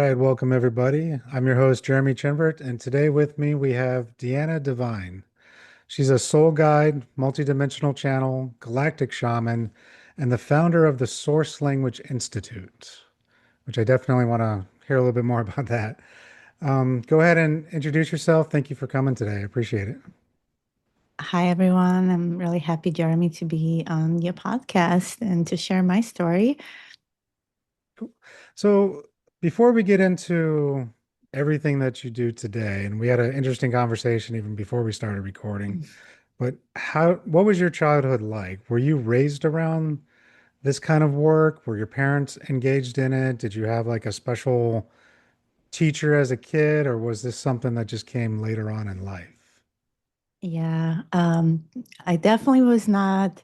right, welcome everybody. I'm your host, Jeremy Chinvert, and today with me we have MaAra Divine. She's a soul guide, multidimensional channel, galactic shaman, and the founder of the Source Language Institute, which I definitely want to hear a little bit more about that. Go ahead and introduce yourself. Thank you for coming today. I appreciate it. Hi, everyone. I'm really happy, Jeremy, to be on your podcast and to share my story. So, before we get into everything that you do today, and we had an interesting conversation even before we started recording. But what was your childhood like? Were you raised around this kind of work? Were your parents engaged in it? Did you have like a special teacher as a kid, or was this something that just came later on in life? Yeah, I definitely was not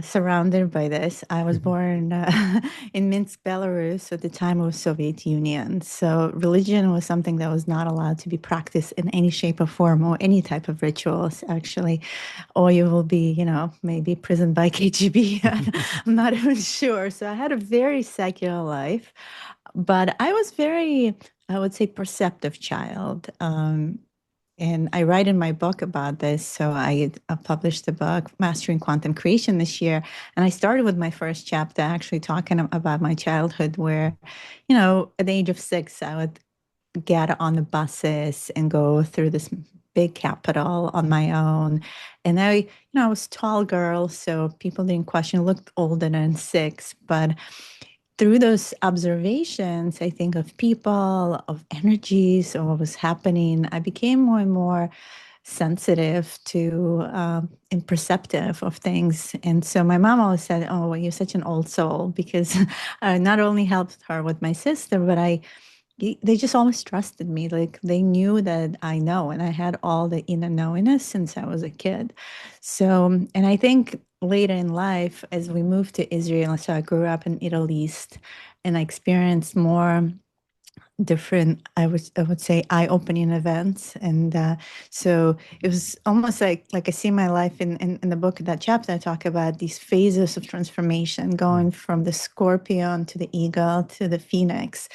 surrounded by this. I was Mhm. born in Minsk, Belarus at the time of Soviet Union. So religion was something that was not allowed to be practiced in any shape or form or any type of rituals, actually. Or you will be, maybe imprisoned by KGB. I'm not even sure. So I had a very secular life, but I was very, I would say, perceptive child. And I write in my book about this. So I published the book, Mastering Quantum Creation, this year. And I started with my first chapter actually talking about my childhood, where, at the age of 6, I would get on the buses and go through this big capital on my own. And I was a tall girl, so people didn't question, looked older than 6. But through those observations, I think of people, of energies, or what was happening, I became more and more sensitive to and perceptive of things. And so my mom always said, "Oh, well, you're such an old soul," because I not only helped her with my sister, but they just always trusted me. Like they knew that I know, and I had all the inner knowingness since I was a kid. So, and I think later in life, as we moved to Israel, so I grew up in Middle East, and I experienced more different, I would say, eye-opening events. And so it was almost like I see my life in the book, that chapter I talk about these phases of transformation, going from the scorpion to the eagle to the phoenix.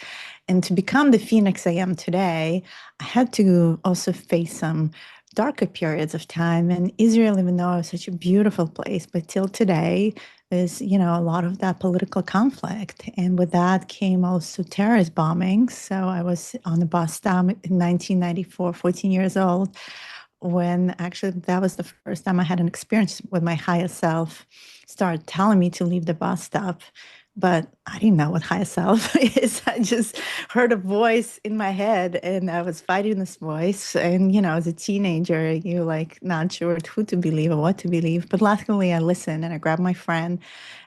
And to become the phoenix I am today, I had to also face some darker periods of time. And Israel, even though it was such a beautiful place, but till today, there's, a lot of that political conflict. And with that came also terrorist bombings. So I was on a bus stop in 1994, 14 years old, when actually that was the first time I had an experience with my higher self start telling me to leave the bus stop. But I didn't know what higher self is. I just heard a voice in my head and I was fighting this voice. And, as a teenager, you're like not sure who to believe or what to believe. But luckily, I listened and I grabbed my friend.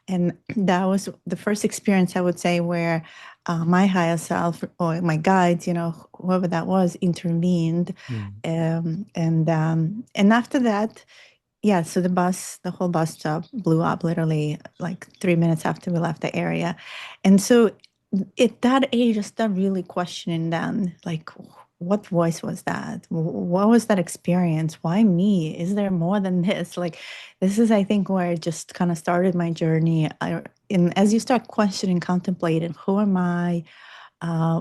And that was the first experience, I would say, where my higher self or my guides, whoever that was, intervened. Mhm. And after that, yeah, so the whole bus stop blew up literally like 3 minutes after we left the area. And so at that age, I started really questioning then, like, what voice was that? What was that experience? Why me? Is there more than this? Like, this is, I think, where I just kind of started my journey. And as you start questioning, contemplating, who am I?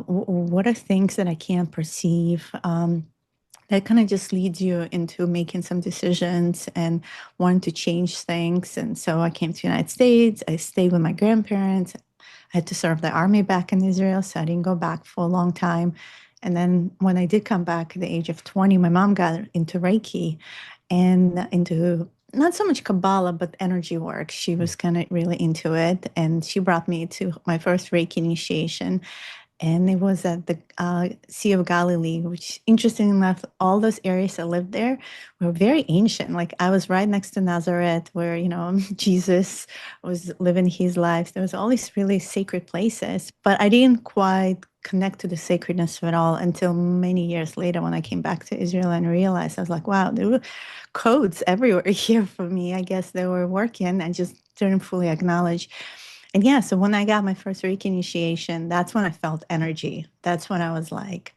What are things that I can't perceive? That kind of just leads you into making some decisions and wanting to change things. And so I came to the United States. I stayed with my grandparents. I had to serve the army back in Israel, so I didn't go back for a long time. And then when I did come back at the age of 20, my mom got into Reiki and into not so much Kabbalah, but energy work. She was kind of really into it. And she brought me to my first Reiki initiation. And it was at the Sea of Galilee, which, interesting enough, all those areas that lived there were very ancient. Like I was right next to Nazareth, where Jesus was living his life. There was all these really sacred places, but I didn't quite connect to the sacredness of it all until many years later when I came back to Israel and realized I was like, wow, there were codes everywhere here for me. I guess they were working. I just didn't fully acknowledge. And yeah, so when I got my first Reiki initiation, that's when I felt energy. That's when I was like,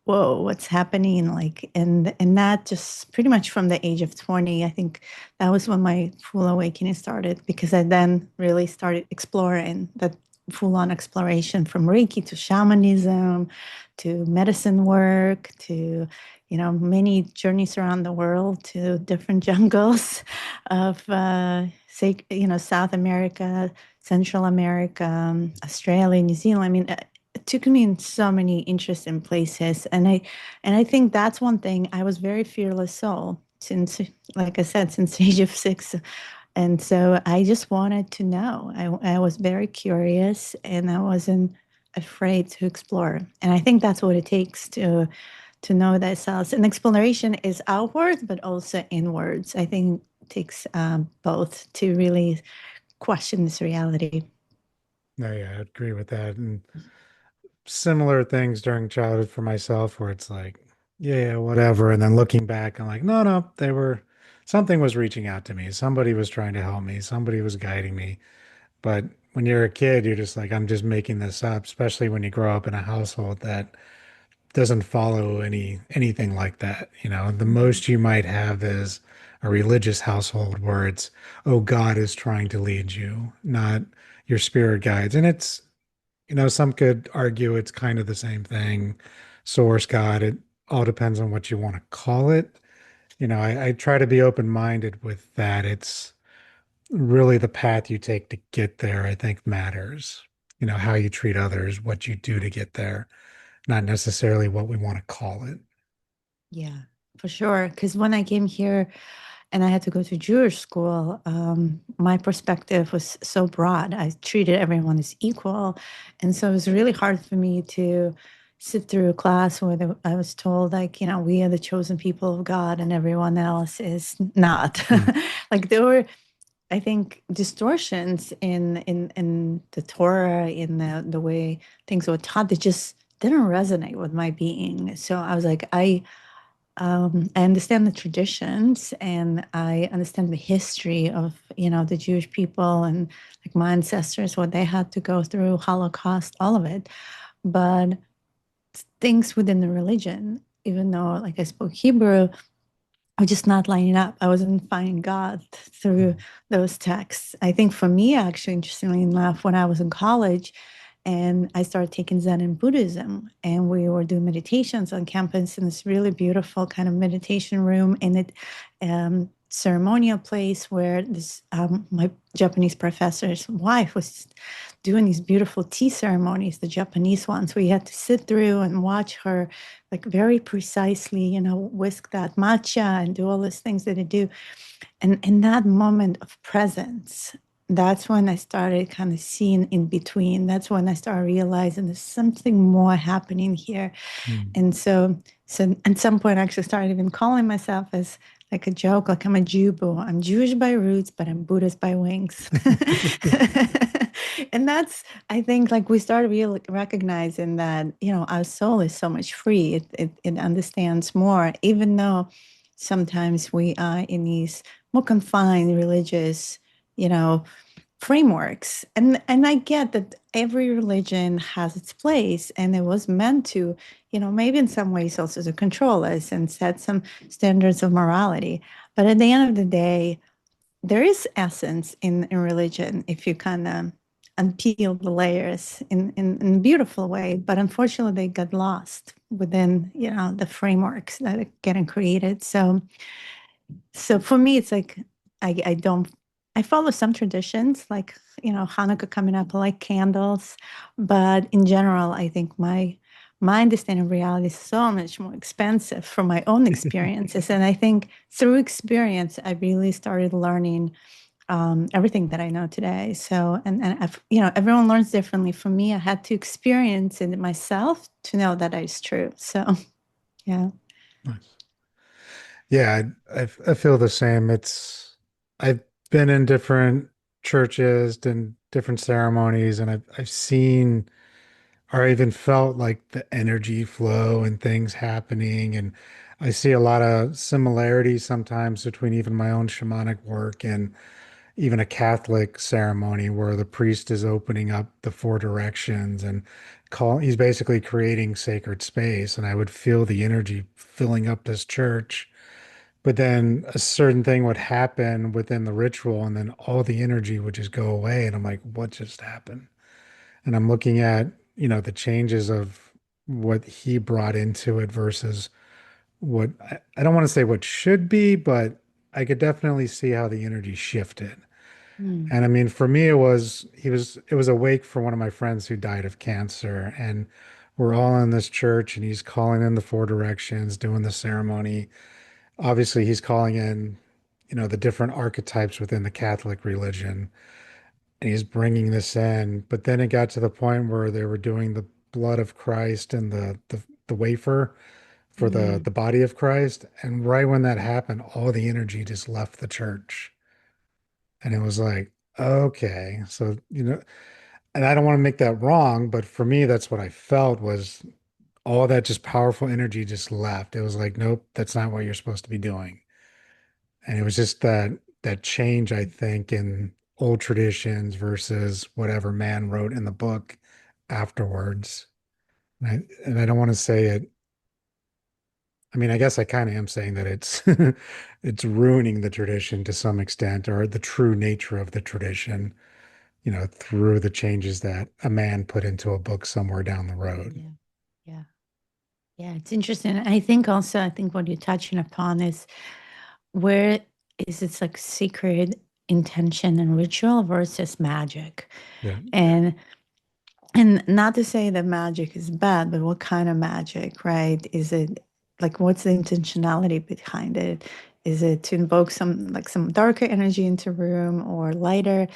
whoa, what's happening? Like, and that just pretty much from the age of 20, I think that was when my full awakening started because I then really started exploring that full-on exploration from Reiki to shamanism to medicine work to, many journeys around the world to different jungles of, say, South America, Central America, Australia, New Zealand. I mean, it took me in so many interesting places, and I think that's one thing. I was very fearless soul since, like I said, since the age of 6. And so I just wanted to know. I was very curious and I wasn't afraid to explore. And I think that's what it takes to know thyself. And exploration is outward, but also inwards. I think it takes both to really question this reality. No, yeah, I agree with that. And similar things during childhood for myself where it's like, yeah, whatever. And then looking back, I'm like, no, no, something was reaching out to me. Somebody was trying to help me. Somebody was guiding me. But when you're a kid, you're just like, I'm just making this up, especially when you grow up in a household that doesn't follow anything like that. The Mhm. most you might have is a religious household where it's, oh, God is trying to lead you, not your spirit guides. And some could argue it's kind of the same thing. Source God, it all depends on what you want to call it. I try to be open-minded with that. It's really the path you take to get there, I think matters. How you treat others, what you do to get there, not necessarily what we want to call it. Yeah, for sure. Because when I came here, and I had to go to Jewish school, my perspective was so broad. I treated everyone as equal. And so it was really hard for me to sit through a class where I was told, like, we are the chosen people of God and everyone else is not. Hmm. Like, there were, I think, distortions in the Torah, in the way things were taught that just didn't resonate with my being. So I was like, I understand the traditions and I understand the history of, the Jewish people and like my ancestors, what they had to go through, Holocaust, all of it. But things within the religion, even though like I spoke Hebrew, I was just not lining up. I wasn't finding God through Hmm. those texts. I think for me, actually, interestingly enough, when I was in college and I started taking Zen and Buddhism, and we were doing meditations on campus in this really beautiful kind of meditation room in it, ceremonial place where this my Japanese professor's wife was doing these beautiful tea ceremonies, the Japanese ones, where you had to sit through and watch her like very precisely, whisk that matcha and do all these things that they do. And in that moment of presence, that's when I started kind of seeing in between. That's when I started realizing there's something more happening here. Hmm. And so at some point, I actually started even calling myself as like a joke, like I'm a Jubu. I'm Jewish by roots, but I'm Buddhist by wings. And that's, I think, like we started really recognizing that, our soul is so much free. It understands more, even though sometimes we are in these more confined religious, you know, frameworks. And I get that every religion has its place and it was meant to, maybe in some ways also to control us and set some standards of morality. But at the end of the day, there is essence in religion if you kind of unpeel the layers in a beautiful way. But unfortunately, they got lost within, the frameworks that are getting created. So for me, it's like I don't I follow some traditions like Hanukkah coming up, I like candles, but in general, I think my understanding of reality is so much more expensive from my own experiences, and I think through experience, I really started learning everything that I know today. So and I've, everyone learns differently. For me, I had to experience it myself to know that is true. So yeah. Nice. Yeah, I feel the same. I've been in different churches and different ceremonies, and I've seen or even felt like the energy flow and things happening. And I see a lot of similarities sometimes between even my own shamanic work and even a Catholic ceremony where the priest is opening up the four directions and he's basically creating sacred space. And I would feel the energy filling up this church. But then a certain thing would happen within the ritual, and then all the energy would just go away. And I'm like, what just happened? and I'm looking at, the changes of what he brought into it versus what I don't want to say what should be, but I could definitely see how the energy shifted. Mm. And I mean, for me, it was a wake for one of my friends who died of cancer. And we're all in this church and he's calling in the four directions, doing the ceremony. Obviously, he's calling in, the different archetypes within the Catholic religion. And he's bringing this in. But then it got to the point where they were doing the blood of Christ and the wafer for Mm. the body of Christ. And right when that happened, all the energy just left the church. And it was like, okay, so, and I don't want to make that wrong, but for me, that's what I felt was all that just powerful energy just left. It was like, nope, that's not what you're supposed to be doing. And it was just that change, I think, in old traditions versus whatever man wrote in the book afterwards. And I don't want to say it. I mean, I guess I kind of am saying that it's it's ruining the tradition to some extent, or the true nature of the tradition, through the changes that a man put into a book somewhere down the road. Yeah. Yeah. Yeah. It's interesting. I think also, I think what you're touching upon is where is it's like sacred intention and ritual versus magic. Yeah. And not to say that magic is bad, but what kind of magic, right? Is it like what's the intentionality behind it? Is it to invoke some darker energy into a room or lighter?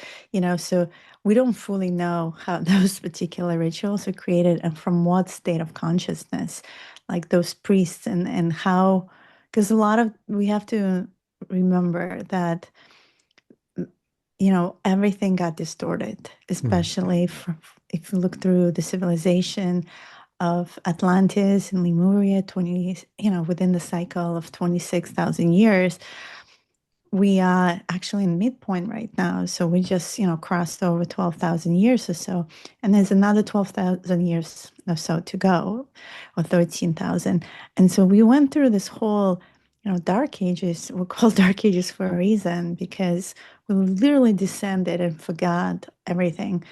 So we don't fully know how those particular rituals are created and from what state of consciousness, like those priests and how, because a lot of we have to remember that everything got distorted, Mhm. especially if you look through the civilization of Atlantis and Lemuria, within the cycle of 26,000 years, we are actually in midpoint right now. So we just, crossed over 12,000 years or so. And there's another 12,000 years or so to go, or 13,000. And so we went through this whole, dark ages. We're called dark ages for a reason because we literally descended and forgot everything.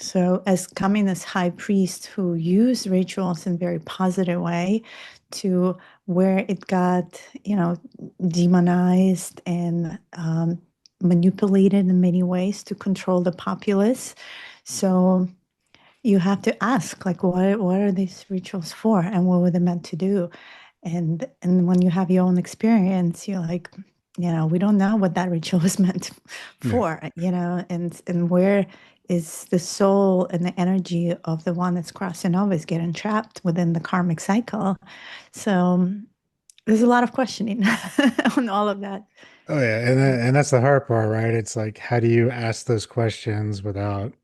So, as coming as high priest who used rituals in a very positive way to where it got, demonized and manipulated in many ways to control the populace. So, you have to ask, like, what are these rituals for, and what were they meant to do? And when you have your own experience, you're like, we don't know what that ritual was meant Yeah. for, and where is the soul and the energy of the one that's crossing over is getting trapped within the karmic cycle. So there's a lot of questioning on all of that. Oh yeah, and that's the hard part, right? It's like, how do you ask those questions without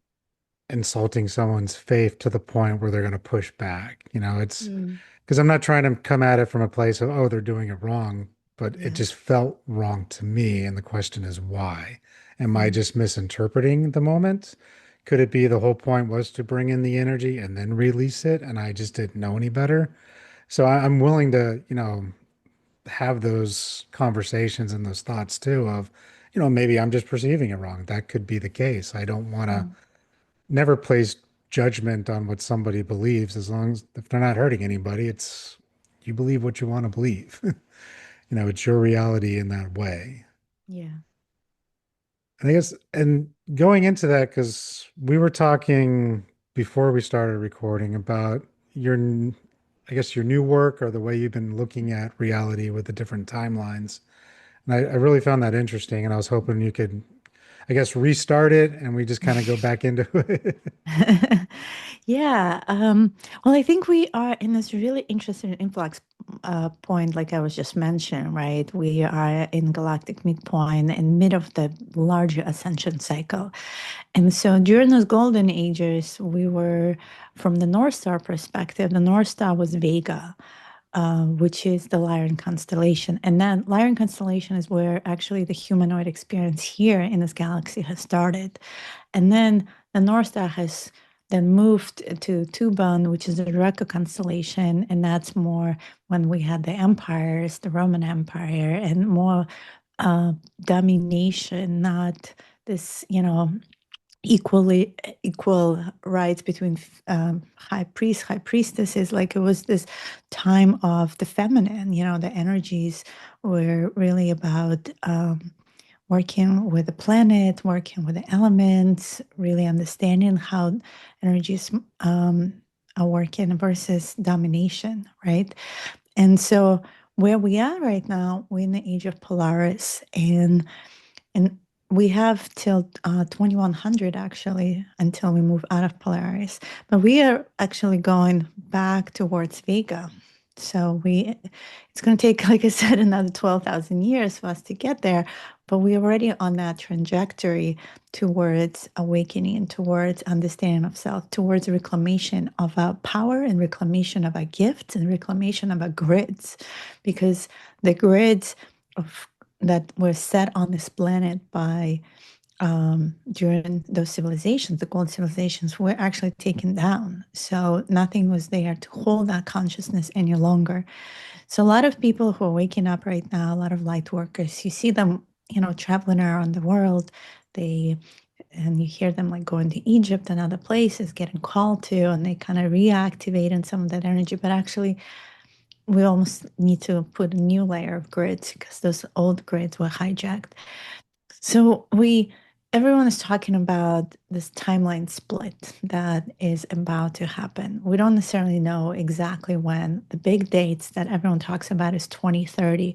insulting someone's faith to the point where they're going to push back? It's Mm, because I'm not trying to come at it from a place of, oh, they're doing it wrong, but it yeah. just felt wrong to me. And the question is why? Am I Mm, just misinterpreting the moment? Could it be the whole point was to bring in the energy and then release it, and I just didn't know any better? So I'm willing to, have those conversations and those thoughts too of, maybe I'm just perceiving it wrong. That could be the case. I don't want to mm, never place judgment on what somebody believes as long as if they're not hurting anybody, it's you believe what you want to believe. It's your reality in that way. yeah. And I guess, and going into that, because we were talking before we started recording about I guess your new work or the way you've been looking at reality with the different timelines. And I really found that interesting. And I was hoping you could, I guess, restart it and we just kind of go back into it. Yeah. Well, I think we are in this really interesting influx point, like I was just mentioning, right? We are in galactic midpoint in mid of the larger ascension cycle. And so during those golden ages, we were, from the North Star perspective, the North Star was Vega, which is the Lyran constellation. And then Lyran constellation is where actually the humanoid experience here in this galaxy has started. And then the North Star has then moved to Tuban, which is the Draco constellation, and that's more when we had the empires, the Roman Empire, and more domination, not this, equal rights between high priest, high priestesses. Like it was this time of the feminine. The energies were really about working with the planet, working with the elements, really understanding how energies are working versus domination, right? And so where we are right now, we're in the age of Polaris, and we have till 2100 actually until we move out of Polaris. But we are actually going back towards Vega. So it's going to take, like I said, another 12,000 years for us to get there. But we're already on that trajectory towards awakening, towards understanding of self, towards reclamation of our power and reclamation of our gifts and reclamation of our grids. Because the grids of that were set on this planet by during those civilizations, the gold civilizations, were actually taken down. So nothing was there to hold that consciousness any longer. So a lot of people who are waking up right now, a lot of light workers, you see them, traveling around the world. They and you hear them like going to Egypt and other places, getting called to, and they kind of reactivate in some of that energy. But actually, we almost need to put a new layer of grids because those old grids were hijacked. So everyone is talking about this timeline split that is about to happen. We don't necessarily know exactly when. The big dates that everyone talks about is 2030.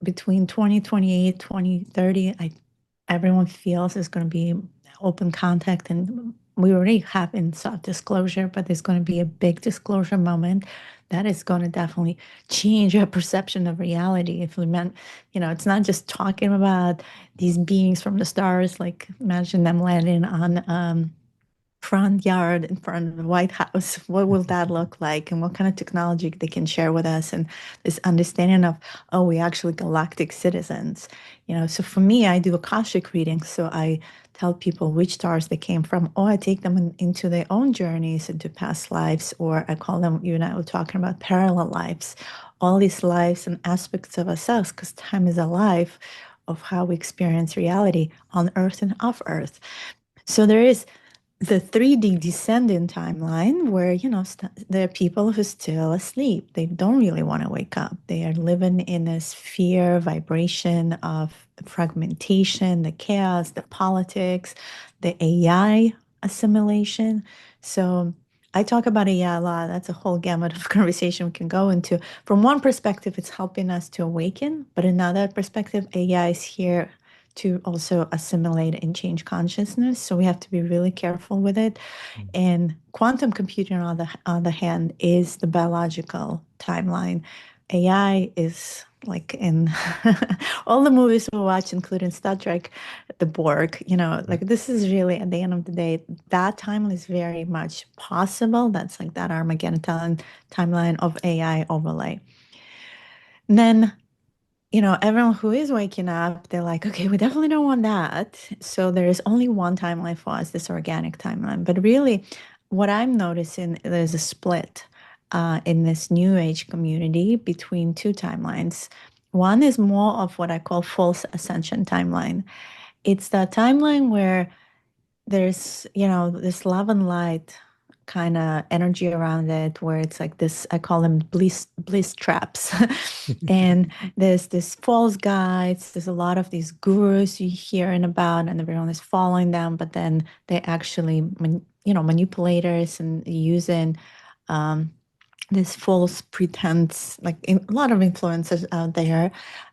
Between 2028, 2030, everyone feels is going to be open contact, and we already have in soft disclosure, but there's going to be a big disclosure moment that is going to definitely change our perception of reality. If we meant, it's not just talking about these beings from the stars, like imagine them landing on front yard in front of the White House. What will that look like? And what kind of technology they can share with us? And this understanding of, oh, we actually galactic citizens. So for me, I do Akashic reading. So I tell people which stars they came from, or I take them into their own journeys into past lives, or I call them, you and I were talking about parallel lives, all these lives and aspects of ourselves, because time is a life of how we experience reality on Earth and off Earth. So there is the 3D descending timeline where, there are people who are still asleep. They don't really want to wake up. They are living in a sphere vibration of fragmentation, the chaos, the politics, the AI assimilation. So I talk about AI a lot. That's a whole gamut of conversation we can go into. From one perspective, it's helping us to awaken, but another perspective, AI is here to also assimilate and change consciousness. So we have to be really careful with it. And quantum computing, on the other hand, is the biological timeline. AI is like in all the movies we watch, including Star Trek, the Borg, like this is really at the end of the day, that timeline is very much possible. That's like that Armageddon timeline of AI overlay. And then everyone who is waking up, they're like, okay, we definitely don't want that. So there is only one timeline for us, this organic timeline. But really, what I'm noticing, there's a split in this new age community between two timelines. One is more of what I call false ascension timeline. It's the timeline where there's, this love and light kind of energy around it, where it's like this, I call them bliss traps. And there's this false guides, there's a lot of these gurus you're hearing about, and everyone is following them, but then they actually manipulators and using this false pretense, like a lot of influencers out there,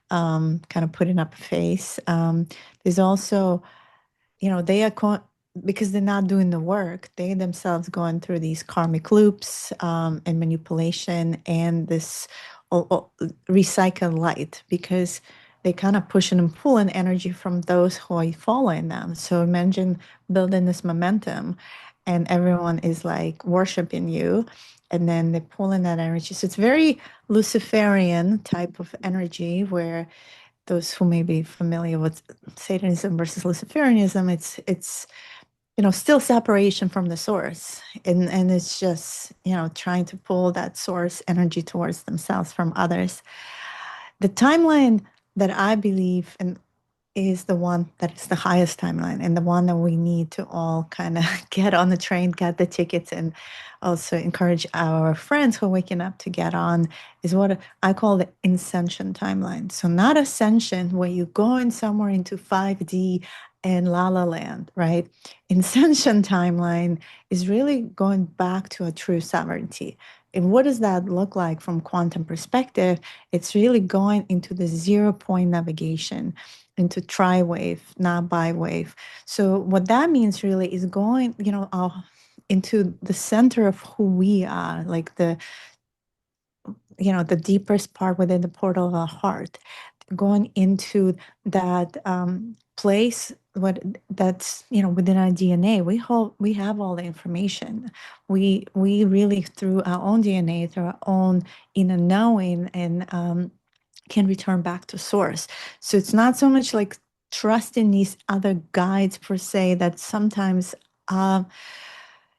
kind of putting up a face. There's also, they are because they're not doing the work, they themselves going through these karmic loops, and manipulation and this recycle light, because they kind of pushing and pulling energy from those who are following them. So imagine building this momentum and everyone is like worshiping you, and then they're pulling that energy. So it's very Luciferian type of energy, where those who may be familiar with Satanism versus Luciferianism, it's still separation from the source, and it's just trying to pull that source energy towards themselves from others. The timeline that I believe, and is the one that is the highest timeline and the one that we need to all kind of get on the train, get the tickets, and also encourage our friends who are waking up to get on, is what I call the ascension timeline. So not ascension where you're going somewhere into 5D and la la land, right? Ascension timeline is really going back to a true sovereignty. And what does that look like from quantum perspective? It's really going into the 0 point navigation, into tri-wave, not bi-wave. So what that means really is going, into the center of who we are, like the deepest part within the portal of our heart, going into that place that's within our DNA. We have all the information. We really, through our own DNA, through our own inner knowing, and can return back to source. So it's not so much like trusting these other guides per se, that sometimes uh,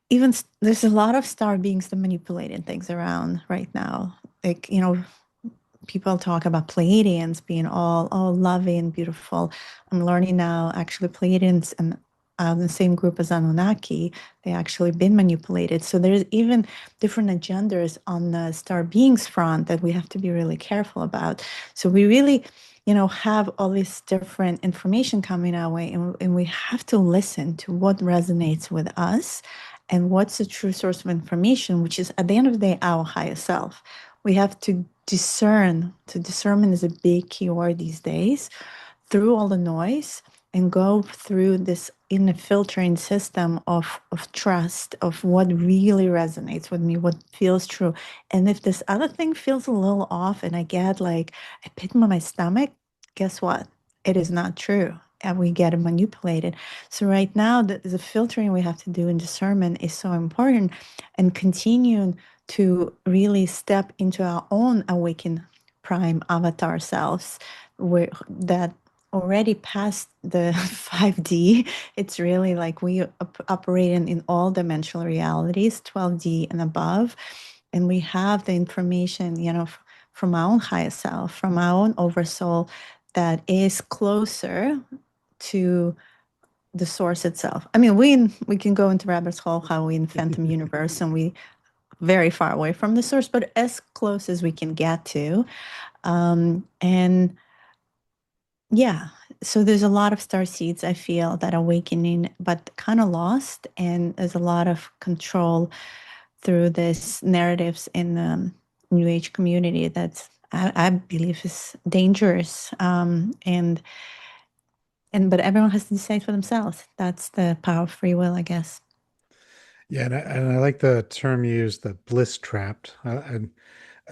there's a lot of star beings that manipulating things around right now. Like, people talk about Pleiadians being all loving, beautiful. I'm learning now, actually, Pleiadians and the same group as Anunnaki, they actually been manipulated. So there's even different agendas on the star beings front that we have to be really careful about. So we really, have all this different information coming our way, and we have to listen to what resonates with us and what's the true source of information, which is at the end of the day, our higher self. We have to discern. So discernment is a big keyword these days, through all the noise, and go through this inner filtering system of trust, of what really resonates with me, what feels true. And if this other thing feels a little off and I get like a pit in my stomach, guess what? It is not true. And we get manipulated. So right now, the filtering we have to do in discernment is so important, and continuing to really step into our own awakened prime avatar selves, where that already past the 5D. It's really like we operate in all dimensional realities, 12D and above. And we have the information, from our own higher self, from our own oversoul, that is closer to the source itself. I mean, we can go into rabbit hole how we in phantom universe and we very far away from the source, but as close as we can get to. And yeah, so there's a lot of star seeds I feel that are awakening, but kind of lost, and there's a lot of control through this narratives in the New Age community that's I believe is dangerous. And but everyone has to decide for themselves. That's the power of free will, I guess. Yeah, and I like the term used, the bliss trapped. I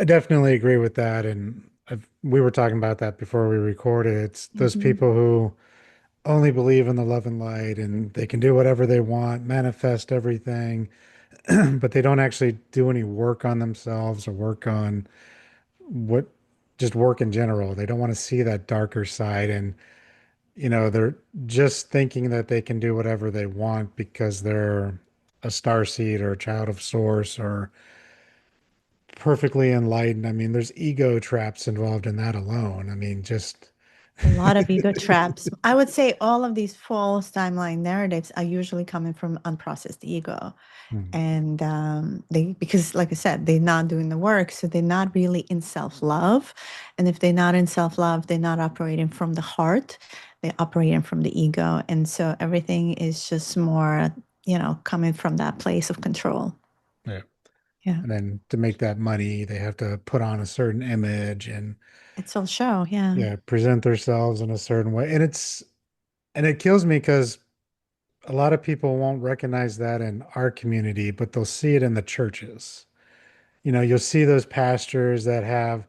definitely agree with that. And we were talking about that before we recorded. It's those Hmm. people who only believe in the love and light and they can do whatever they want, manifest everything, but they don't actually do any work on themselves or work on what, just work in general. They don't want to see that darker side. And, they're just thinking that they can do whatever they want because they're a star seed or a child of source or perfectly enlightened. I mean, there's ego traps involved in that alone. I mean, just A lot of ego traps. I would say all of these false timeline narratives are usually coming from unprocessed ego. Hmm. And they, because like I said, they're not doing the work, so they're not really in self-love. And if they're not in self-love, they're not operating from the heart, they're operating from the ego. And so everything is just more, coming from that place of control. Yeah. Yeah. And then to make that money, they have to put on a certain image and It's all show. Yeah. yeah, present themselves in a certain way. And it kills me because a lot of people won't recognize that in our community, but they'll see it in the churches. You'll see those pastors that have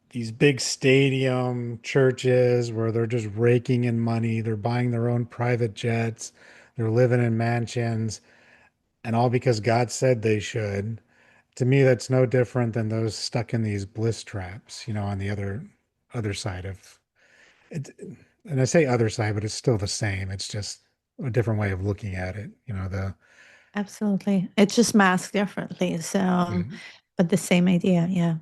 these big stadium churches where they're just raking in money, they're buying their own private jets, they're living in mansions, and all because God said they should. To me, that's no different than those stuck in these bliss traps, on the other side of it. And I say other side, but it's still the same. It's just a different way of looking at it. The Absolutely. It's just masked differently. So, Yeah. but the same idea. Yeah.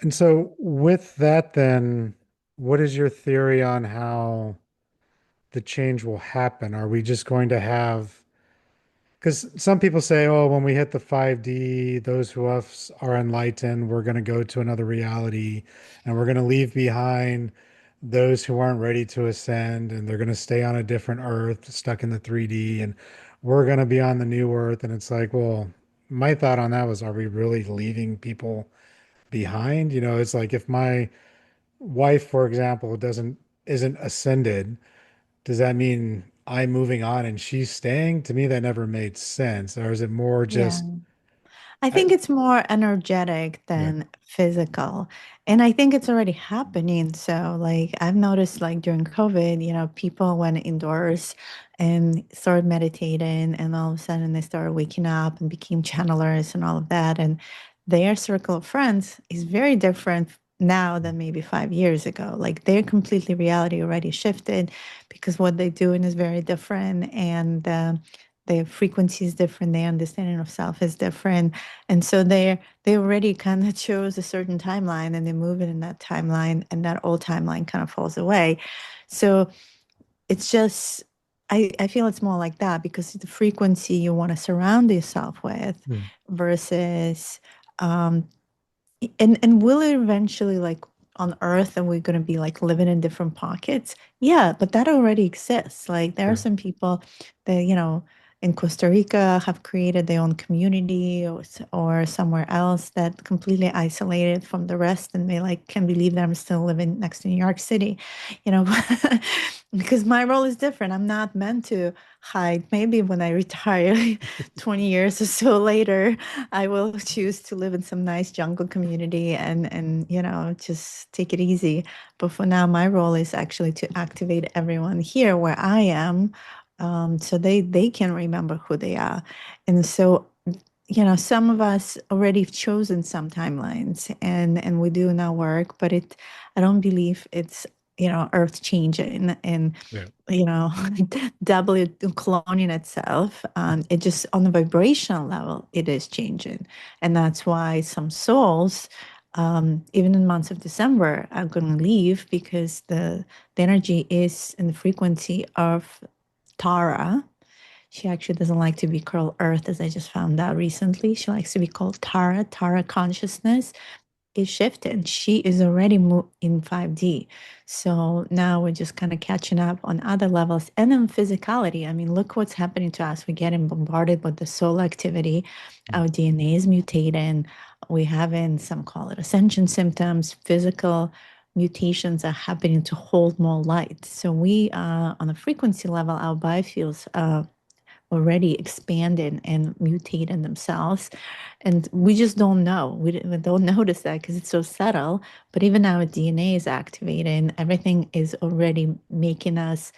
And so with that, then what is your theory on how the change will happen? Are we just going to have, because some people say, oh, when we hit the 5D, those who us are enlightened, we're going to go to another reality and we're going to leave behind those who aren't ready to ascend and they're going to stay on a different earth, stuck in the 3D, and we're going to be on the new earth. And it's like, well, my thought on that was, are we really leaving people behind? You know, it's like if my wife, for example, isn't ascended, does that mean I'm moving on and she's staying? To me, that never made sense. Or is it more Yeah. just, I I, think it's more energetic yeah, than physical. And I think it's already happening. So, like, I've noticed, like, during COVID, people went indoors and started meditating, and all of a sudden they started waking up and became channelers and all of that. And their circle of friends is very different now than maybe 5 years ago. Like, their completely reality already shifted because what they're doing is very different. And, their frequency is different, their understanding of self is different, and so they already kind of chose a certain timeline and they move it in that timeline, and that old timeline kind of falls away. So it's just I feel it's more like that because the frequency you want to surround yourself with mm, versus um, and will it eventually like on Earth and we're going to be like living in different pockets? Yeah, but that already exists. Like there are sure. some people that, in Costa Rica have created their own community or somewhere else that completely isolated from the rest and they like can believe that I'm still living next to New York City, you know, because my role is different. I'm not meant to hide. Maybe when I retire 20 years or so later, I will choose to live in some nice jungle community and just take it easy. But for now, my role is actually to activate everyone here where I am, so they can remember who they are. And so, some of us already have chosen some timelines and we do now work, but I don't believe it's earth changing and Yeah. you know, doubly cloning itself. It just on the vibrational level, it is changing. And that's why some souls, even in months of December, are going to leave because the energy is in the frequency of Tara. She actually doesn't like to be called Earth, as I just found out recently. She likes to be called Tara, Tara consciousness is shifted. She is already in 5D. So now we're just kind of catching up on other levels and then physicality. I mean, look what's happening to us. We're getting bombarded with the soul activity. Mm. Our DNA is mutating. We're having some call it ascension symptoms. Physical mutations are happening to hold more light. So we are on a frequency level, our biofields are already expanded and mutated themselves. And we just don't know. We don't notice that because it's so subtle. But even our DNA is activating. Everything is already making us,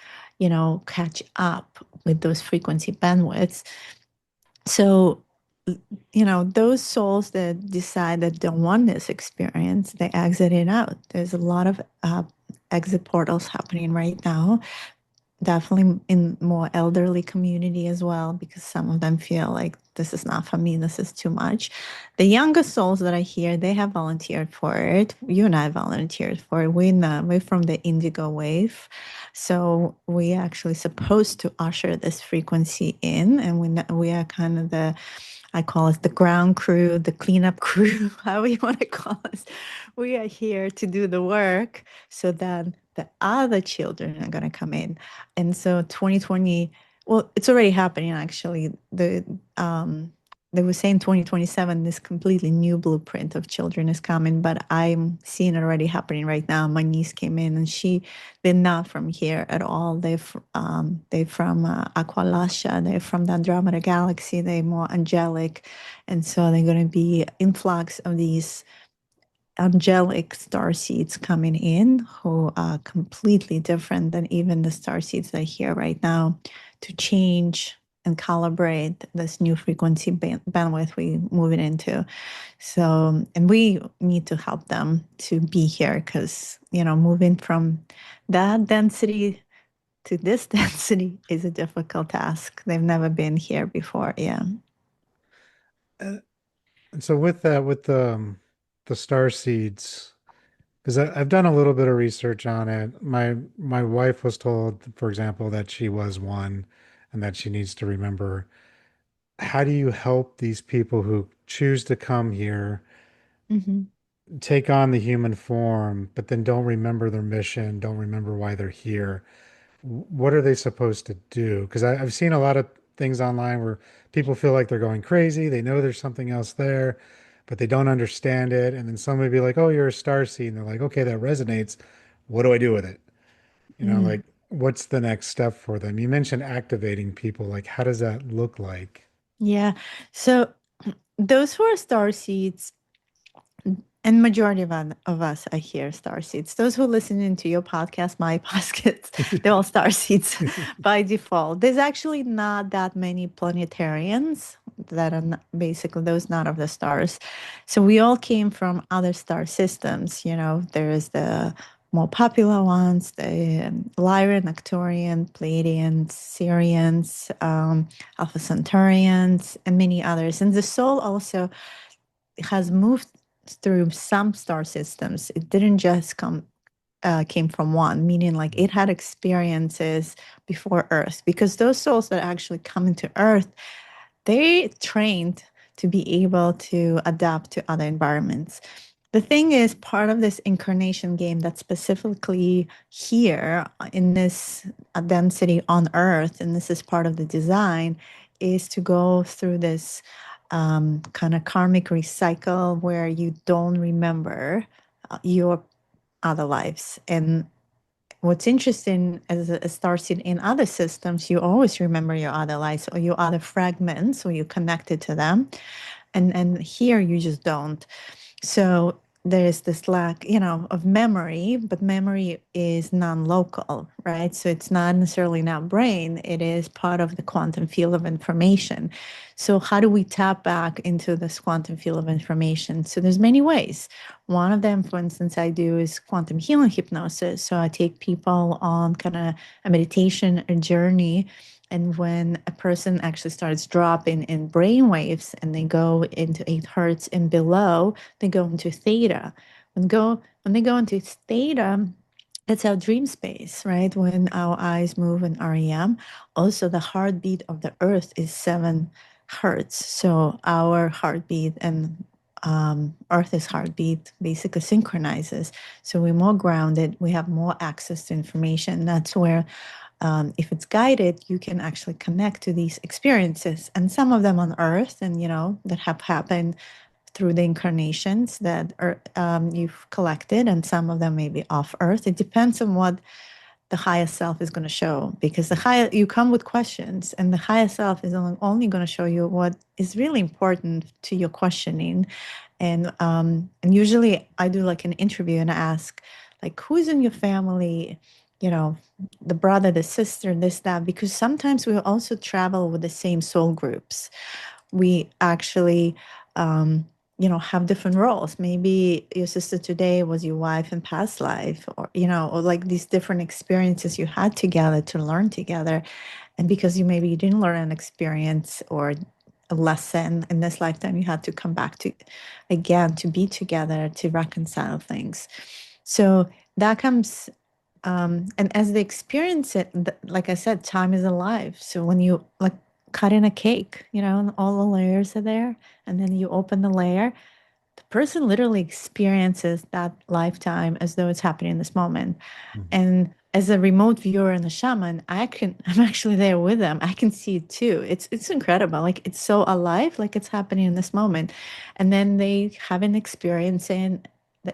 catch up with those frequency bandwidths. So, those souls that decide that don't want this experience, they exit it out. There's a lot of exit portals happening right now, definitely in more elderly community as well, because some of them feel like this is not for me, this is too much. The younger souls that are here, they have volunteered for it. You and I volunteered for it. We're from the indigo wave, so we actually supposed to usher this frequency in, and we are kind of I call us the ground crew, the cleanup crew, however you want to call us. We are here to do the work so that the other children are going to come in. And so 2020, well, it's already happening actually. They were saying 2027, this completely new blueprint of children is coming, but I'm seeing it already happening right now. My niece came in and they're not from here at all. They're from Aqualasha. They're from the Andromeda Galaxy. They're more angelic. And so they're going to be influx of these angelic star seeds coming in who are completely different than even the star seeds that are here right now to change and calibrate this new frequency bandwidth we moving into. So, and we need to help them to be here because, moving from that density to this density is a difficult task. They've never been here before. Yeah. And so with that, with the star seeds, Because I've done a little bit of research on it. My wife was told, for example, that she was one and that she needs to remember. How do you help these people who choose to come here Hmm. take on the human form, but then don't remember their mission, don't remember why they're here? What are they supposed to do? Because I've seen a lot of things online where people feel like they're going crazy. They know there's something else there, but they don't understand it. And then somebody be like, "Oh, you're a star seed," and they're like, "Okay, that resonates. What do I do with it?" Like what's the next step for them? You mentioned activating people. Like, how does that look like? Yeah. So those who are star seeds, and majority of us are here star seeds. Those who listen into your podcast, my podcasts, they're all star seeds by default. There's actually not that many planetarians that are basically those not of the stars. So we all came from other star systems. There's the more popular ones, the Lyran, Arcturian, Pleiadians, Sirians, Alpha Centaurians, and many others. And the soul also has moved through some star systems. It didn't just came from one, meaning like it had experiences before Earth, because those souls that actually come into Earth, they trained to be able to adapt to other environments. The thing is, part of this incarnation game that's specifically here in this density on Earth, and this is part of the design, is to go through this kind of karmic recycle where you don't remember your other lives. And what's interesting as a starseed in other systems, you always remember your other lives or your other fragments, or you're connected to them. And here you just don't. So there's this lack, of memory, but memory is non-local, right? So it's not necessarily in our brain, it is part of the quantum field of information. So how do we tap back into this quantum field of information? So there's many ways. One of them, for instance, I do is quantum healing hypnosis. So I take people on kind of a meditation, a journey, and when a person actually starts dropping in brain waves and they go into 8 hertz and below, they go into theta. When they go into theta, that's our dream space, right? When our eyes move in REM. Also, the heartbeat of the earth is 7 hertz. So our heartbeat and Earth's heartbeat basically synchronizes. So we're more grounded, we have more access to information. That's where if it's guided, you can actually connect to these experiences, and some of them on Earth, and that have happened through the incarnations that are you've collected, and some of them may be off Earth. It depends on what the higher self is going to show, because the higher you come with questions, and the higher self is only going to show you what is really important to your questioning. And usually I do like an interview and I ask, like, who's in your family, you know the brother, the sister, this, that, because sometimes we also travel with the same soul groups. We actually have different roles. Maybe your sister today was your wife in past life, or like these different experiences you had together to learn together. And because you didn't learn an experience or a lesson in this lifetime, you had to come back to again to be together to reconcile things. So that comes, and as they experience it, like I said, time is alive. So when you like cut in a cake, and all the layers are there, and then you open the layer, the person literally experiences that lifetime as though it's happening in this moment. Mhm. And as a remote viewer and a shaman, I'm actually there with them. I can see it too. It's incredible. Like it's so alive, like it's happening in this moment. And then they have an experience and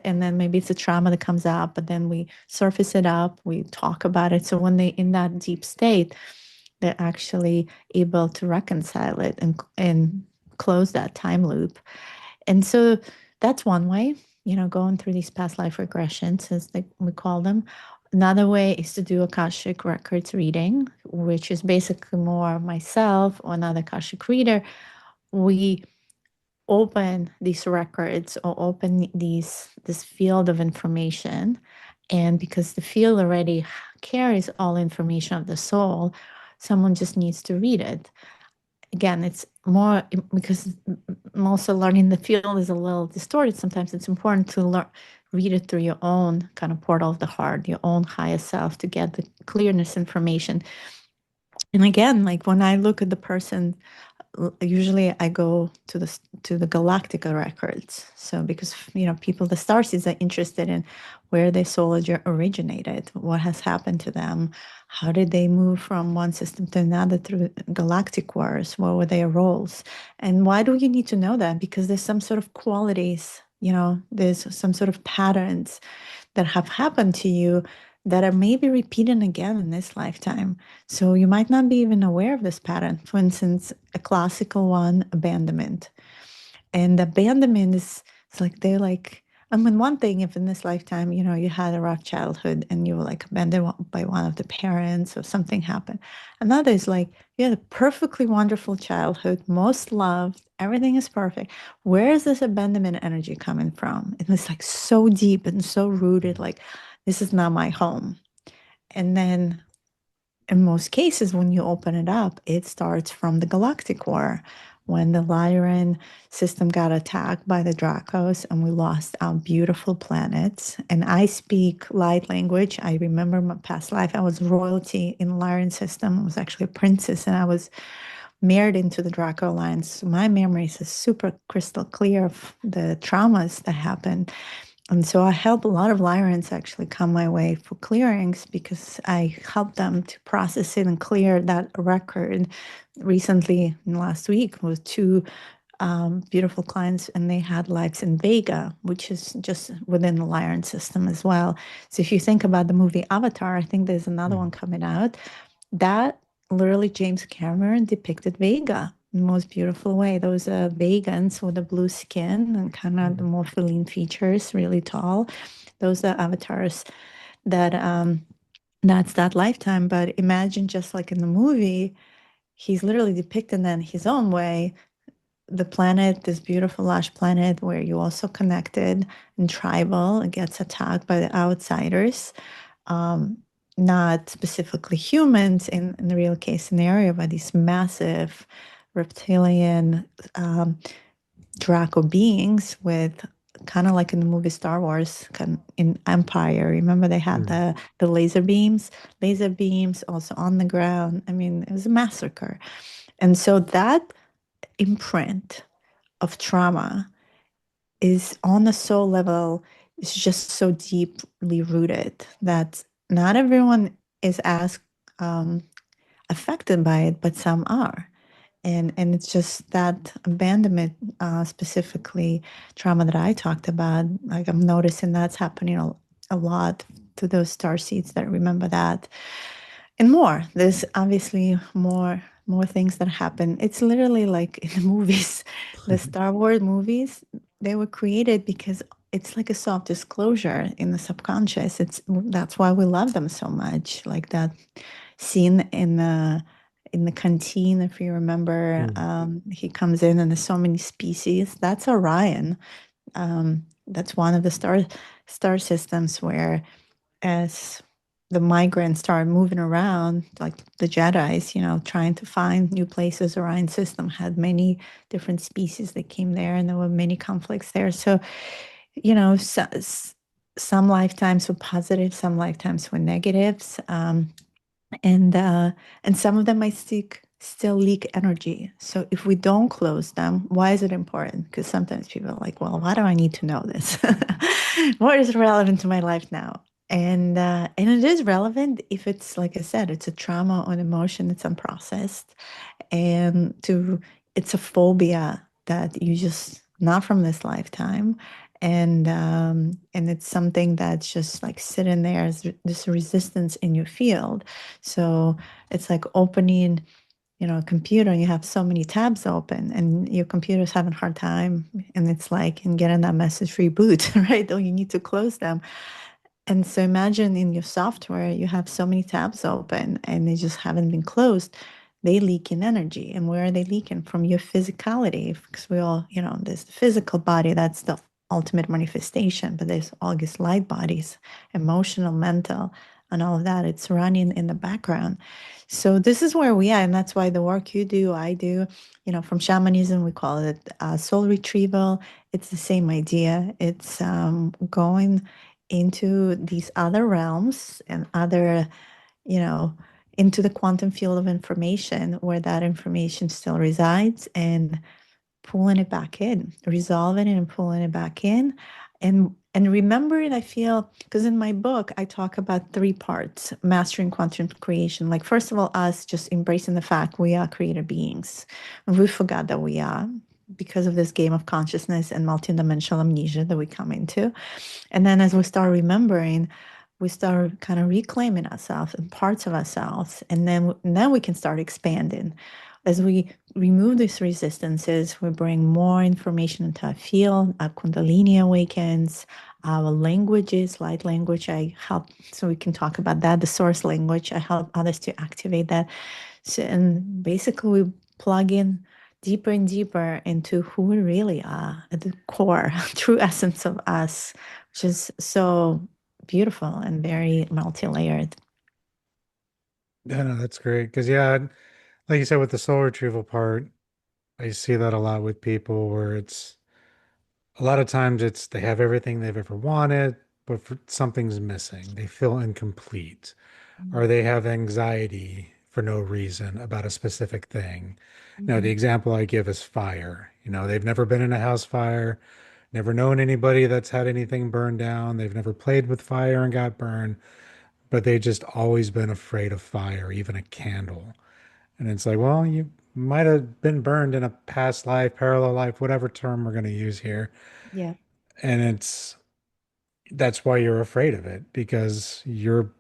then maybe it's a trauma that comes out, but then we surface it up, we talk about it. So when they in that deep state, they're actually able to reconcile it and close that time loop. And so that's one way, going through these past life regressions, as we call them. Another way is to do Akashic Records reading, which is basically more myself or another Akashic reader. We open these records or open this field of information. And because the field already carries all information of the soul, someone just needs to read it. Again, it's more because also learning the field is a little distorted. Sometimes it's important to learn, read it through your own kind of portal of the heart, your own higher self, to get the clearness information. And again, like when I look at the person, usually I go to the Galactica records. So because people, the starseeds are interested in where their soul originated, what has happened to them, how did they move from one system to another through galactic wars, what were their roles, and why do you need to know that? Because there's some sort of qualities, there's some sort of patterns that have happened to you that are maybe repeating again in this lifetime. So you might not be even aware of this pattern. For instance, a classical one, abandonment. And abandonment is, it's like they're like, I mean, one thing, if in this lifetime, you had a rough childhood and you were like abandoned by one of the parents or something happened. Another is like, you had a perfectly wonderful childhood, most loved, everything is perfect. Where is this abandonment energy coming from? And it's like so deep and so rooted, like, this is not my home. And then in most cases, when you open it up, it starts from the Galactic War, when the Lyran system got attacked by the Dracos and we lost our beautiful planets. And I speak light language. I remember my past life. I was royalty in the Lyran system. I was actually a princess, and I was married into the Draco Alliance. So my memories is super crystal clear of the traumas that happened. And so I help a lot of Lyrans actually come my way for clearings, because I help them to process it and clear that record. Recently, last week, was two beautiful clients, and they had lives in Vega, which is just within the Lyran system as well. So if you think about the movie Avatar, I think there's another one coming out that literally James Cameron depicted Vega in the most beautiful way. Those are Vegans with the blue skin and kind of the more feline features, really tall. Those are avatars that that's that lifetime. But imagine, just like in the movie, he's literally depicted in his own way the planet, this beautiful lush planet where you're also connected and tribal, it gets attacked by the outsiders. Um, Not specifically humans in the real case scenario, but these massive reptilian Draco beings with, kind of like in the movie Star Wars, in Empire. Remember they had Mm. the laser beams also on the ground. I mean, it was a massacre. And so that imprint of trauma is on the soul level, is just so deeply rooted that not everyone is as um, affected by it, but some are. And it's just that abandonment, specifically trauma that I talked about. Like, I'm noticing that's happening a lot to those star seeds that remember that, and more. There's obviously more things that happen. It's literally like in the movies, the Star Wars movies, they were created because it's like a soft disclosure in the subconscious. That's why we love them so much. Like that scene in the canteen, if you remember, Mm. he comes in and there's so many species. That's Orion. That's one of the star systems where, as the migrants started moving around, like the Jedi's, trying to find new places, Orion system had many different species that came there, and there were many conflicts there. So, some lifetimes were positive, some lifetimes were negatives. And some of them might still leak energy. So if we don't close them, why is it important? Because sometimes people are like, well, why do I need to know this? What is relevant to my life now? And it is relevant if it's, like I said, it's a trauma or an emotion that's unprocessed, and it's a phobia that you just not from this lifetime, and it's something that's just like sitting there as this resistance in your field. So it's like opening, a computer, and you have so many tabs open, and your computer's having a hard time, and it's like, and getting that message reboot, right? Or you need to close them. And so imagine in your software, you have so many tabs open and they just haven't been closed. They leak in energy. And where are they leaking? From your physicality. Because we all, there's the physical body, that's the ultimate manifestation, but there's all these light bodies, emotional, mental, and all of that. It's running in the background. So this is where we are, and that's why the work you do, I do, from shamanism, we call it soul retrieval. It's the same idea. It's going into these other realms and other, you know, into the quantum field of information where that information still resides, and pulling it back in, resolving it and pulling it back in. And remembering, I feel, because in my book, I talk about three parts: mastering quantum creation. Like, first of all, us just embracing the fact we are creator beings. And we forgot that we are because of this game of consciousness and multidimensional amnesia that we come into. And then as we start remembering, we start kind of reclaiming ourselves and parts of ourselves. And then we can start expanding. As we remove these resistances, we bring more information into our field, our Kundalini awakens, our languages, light language. I help, so we can talk about that, the source language. I help others to activate that. So, and basically, we plug in deeper and deeper into who we really are at the core, true essence of us, which is so beautiful and very multi-layered. Yeah, no, that's great. Because yeah, like you said, with the soul retrieval part, I see that a lot with people where it's a lot of times it's they have everything they've ever wanted, but something's missing. They feel incomplete, or they have anxiety for no reason about a specific thing. The Mhm. example I give is fire. They've never been in a house fire, never known anybody that's had anything burned down. They've never played with fire and got burned, but they just always been afraid of fire, even a candle. And it's like, well, you might have been burned in a past life, parallel life, whatever term we're going to use here. Yeah. And that's why you're afraid of it, because your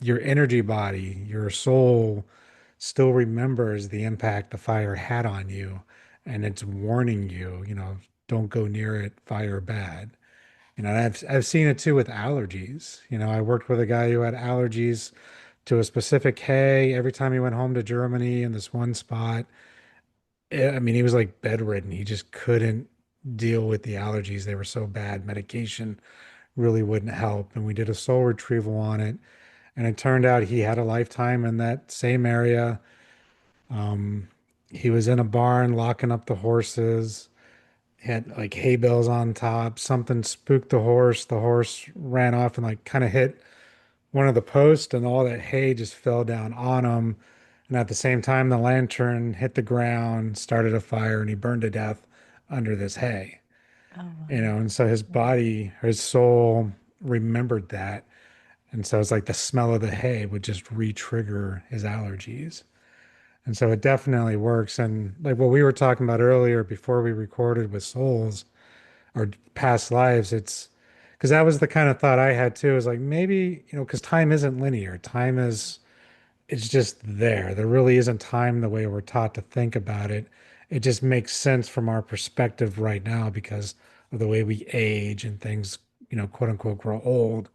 energy body, your soul still remembers the impact the fire had on you, and it's warning you, don't go near it, fire bad. And I've seen it too with allergies. I worked with a guy who had allergies to a specific hay. Every time he went home to Germany in this one spot, I mean, he was like bedridden. He just couldn't deal with the allergies. They were so bad. Medication really wouldn't help. And we did a soul retrieval on it. And it turned out he had a lifetime in that same area. Um, he was in a barn locking up the horses. He had like hay bales on top. Something spooked the horse. The horse ran off and like kind of hit one of the posts, and all that hay just fell down on him. And at the same time, the lantern hit the ground, started a fire, and he burned to death under this hay. Oh, wow. And so his Yeah. body, his soul remembered that. And so it's like the smell of the hay would just re-trigger his allergies. And so it definitely works. And like what we were talking about earlier before we recorded with souls or past lives, it's because that was the kind of thought I had too, is like maybe, because time isn't linear. Time is, it's just there. There really isn't time the way we're taught to think about it. It just makes sense from our perspective right now because of the way we age and things, quote unquote, grow old.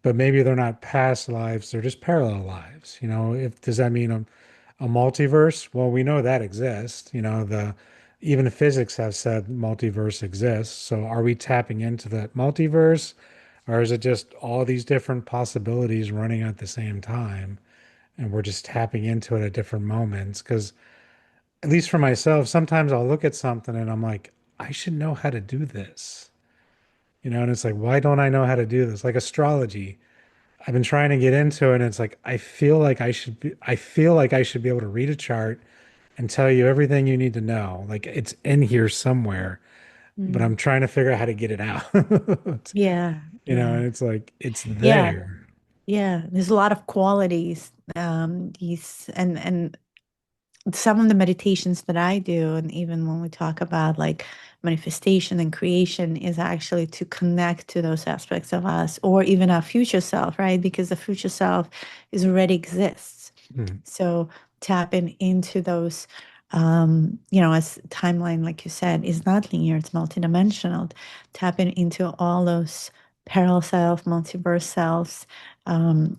But maybe they're not past lives, they're just parallel lives. If does that mean a multiverse? Well, we know that exists. The even physics have said multiverse exists. So are we tapping into that multiverse, or is it just all these different possibilities running at the same time? And we're just tapping into it at different moments. Because at least for myself, sometimes I'll look at something and I'm like, I should know how to do this. And it's like, why don't I know how to do this? Like astrology. I've been trying to get into it, and it's like I feel like I should be able to read a chart and tell you everything you need to know. Like it's in here somewhere, but I'm Mm. trying to figure out how to get it out. Yeah. And Yeah. it's like it's Yeah. there. Yeah. There's a lot of qualities. These and some of the meditations that I do, and even when we talk about like manifestation and creation, is actually to connect to those aspects of us or even our future self, right? Because the future self is already exists. Mm. So tapping into those, as timeline, like you said, is not linear, it's multidimensional. Tapping into all those parallel self, multiverse selves, and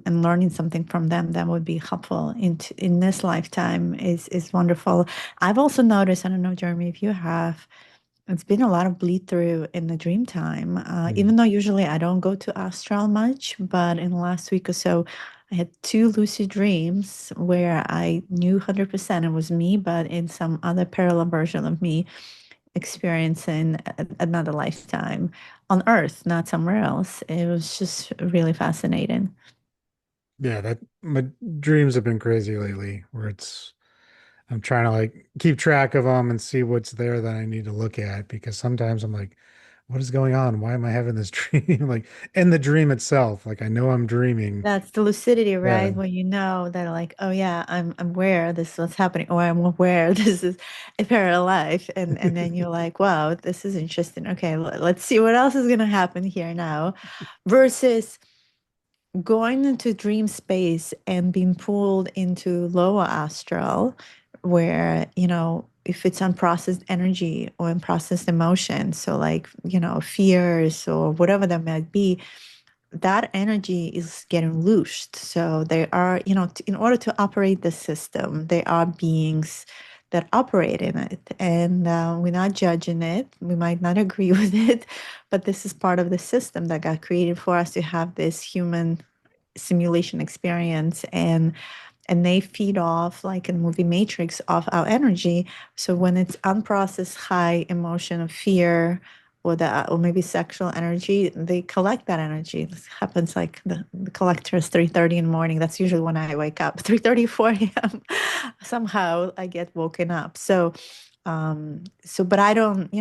learning something from them that would be helpful in this lifetime is wonderful. I've also noticed, I don't know, Jeremy, if you have, It's been a lot of bleed through in the dream time. Mm. Even though usually I don't go to astral much, but in the last week or so, I had two lucid dreams where I knew 100% it was me, but in some other parallel version of me experiencing another lifetime on Earth, not somewhere else. It was just really fascinating. Yeah, that my dreams have been crazy lately, where I'm trying to like keep track of them and see what's there that I need to look at because sometimes I'm like, what is going on? Why am I having this dream? Like in the dream itself, like I know I'm dreaming. That's the lucidity, Yeah. right? When you know that, like, oh yeah, I'm aware this is what's happening, or I'm aware this is a parallel life, and then you're like, wow, this is interesting. Okay, let's see what else is gonna happen here now, versus going into dream space and being pulled into lower astral, where, if it's unprocessed energy or unprocessed emotion, so like, fears or whatever that might be, that energy is getting loosed. So they are, in order to operate the system, they are beings that operate in it. And we're not judging it. We might not agree with it, but this is part of the system that got created for us to have this human simulation experience. And they feed off, like in the movie Matrix, off our energy. So when it's unprocessed high emotion of fear, or maybe sexual energy, they collect that energy. This happens like the collector is 3:30 in the morning. That's usually when I wake up. 3:30, 4 a.m. Somehow I get woken up. But I don't,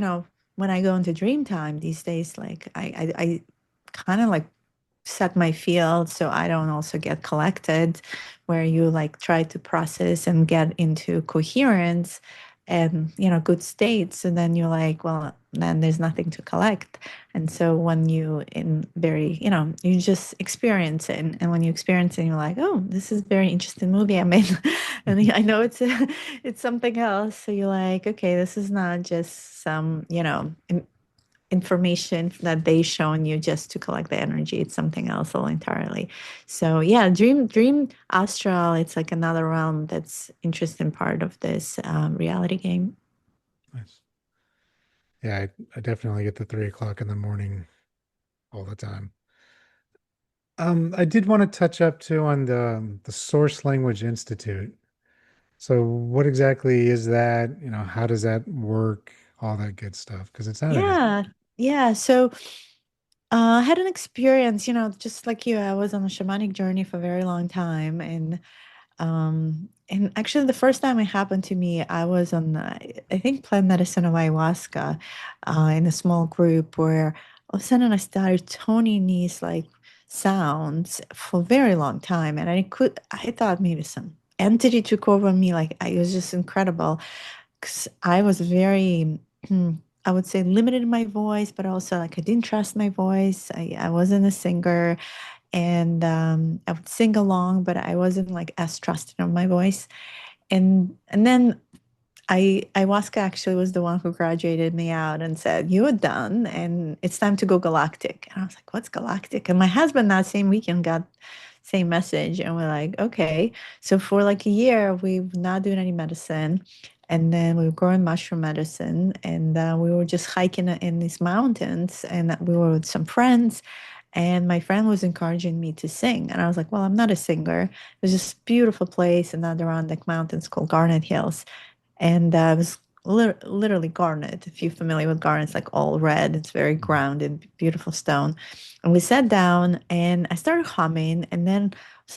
when I go into dream time these days, like I kind of like set my field so I don't also get collected, where you like try to process and get into coherence and, good states. And then you're like, well, then there's nothing to collect. And so when you in very, you just experience it. And when you experience it, you're like, oh, this is a very interesting movie I made. And I know it's something else. So you're like, okay, this is not just some, information that they shown you just to collect the energy. It's something else all entirely. So yeah, dream astral, it's like another realm that's interesting part of this reality game. Nice. Yeah, I definitely get the 3 o'clock in the morning all the time. I did want to touch up too on the Source Language Institute. So what exactly is that? How does that work? All that good stuff. Because it sounded Yeah. Yeah. So I had an experience, just like you, I was on a shamanic journey for a very long time. And actually, the first time it happened to me, I was on, I think, plant medicine of ayahuasca, in a small group where all of a sudden I started toning these like sounds for a very long time. And I thought maybe some entity took over me. Like, it was just incredible because I was very, I would say, limited in my voice, but also like I didn't trust my voice. I wasn't a singer, and I would sing along, but I wasn't like as trusting of my voice. And then ayahuasca actually was the one who graduated me out and said, "You are done, and it's time to go galactic." And I was like, "What's galactic?" And my husband that same weekend got same message, and we're like, "Okay." So for like a year, we were not doing any medicine. And then we were growing mushroom medicine, and we were just hiking in these mountains, and we were with some friends, and my friend was encouraging me to sing. And I was like, well, I'm not a singer. There's this beautiful place in the Adirondack Mountains called Garnet Hills. And it was literally garnet. If you're familiar with garnet, it's like all red. It's very Mhm. grounded, beautiful stone. And we sat down and I started humming. And then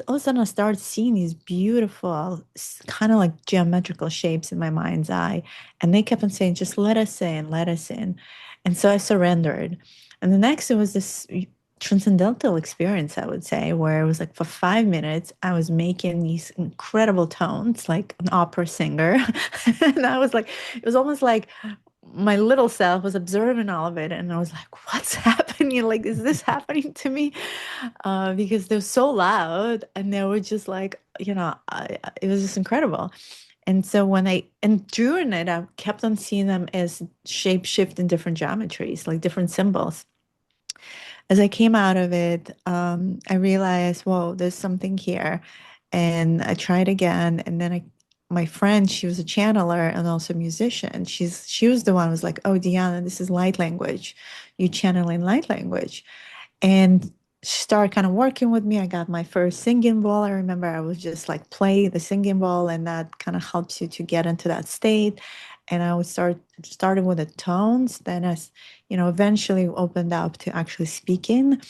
all of a sudden I started seeing these beautiful, kind of like geometrical shapes in my mind's eye. And they kept on saying, just let us in, let us in. And so I surrendered. And the next, it was this transcendental experience, I would say, where it was like for 5 minutes, I was making these incredible tones like an opera singer. And I was like, it was almost like my little self was observing all of it. And I was like, what's happening? Like, is this happening to me? Because they're so loud and they were just like, it was just incredible. And so and during it, I kept on seeing them as shape shift in different geometries, like different symbols. As I came out of it, I realized, whoa, there's something here. And I tried again. And then my friend, she was a channeler and also a musician. She was the one who was like, "Oh, Deanna, this is light language. You channeling light language." And she started kind of working with me. I got my first singing bowl. I remember I was just like play the singing bowl, and that kind of helps you to get into that state. And I would starting with the tones, then as eventually opened up to actually speaking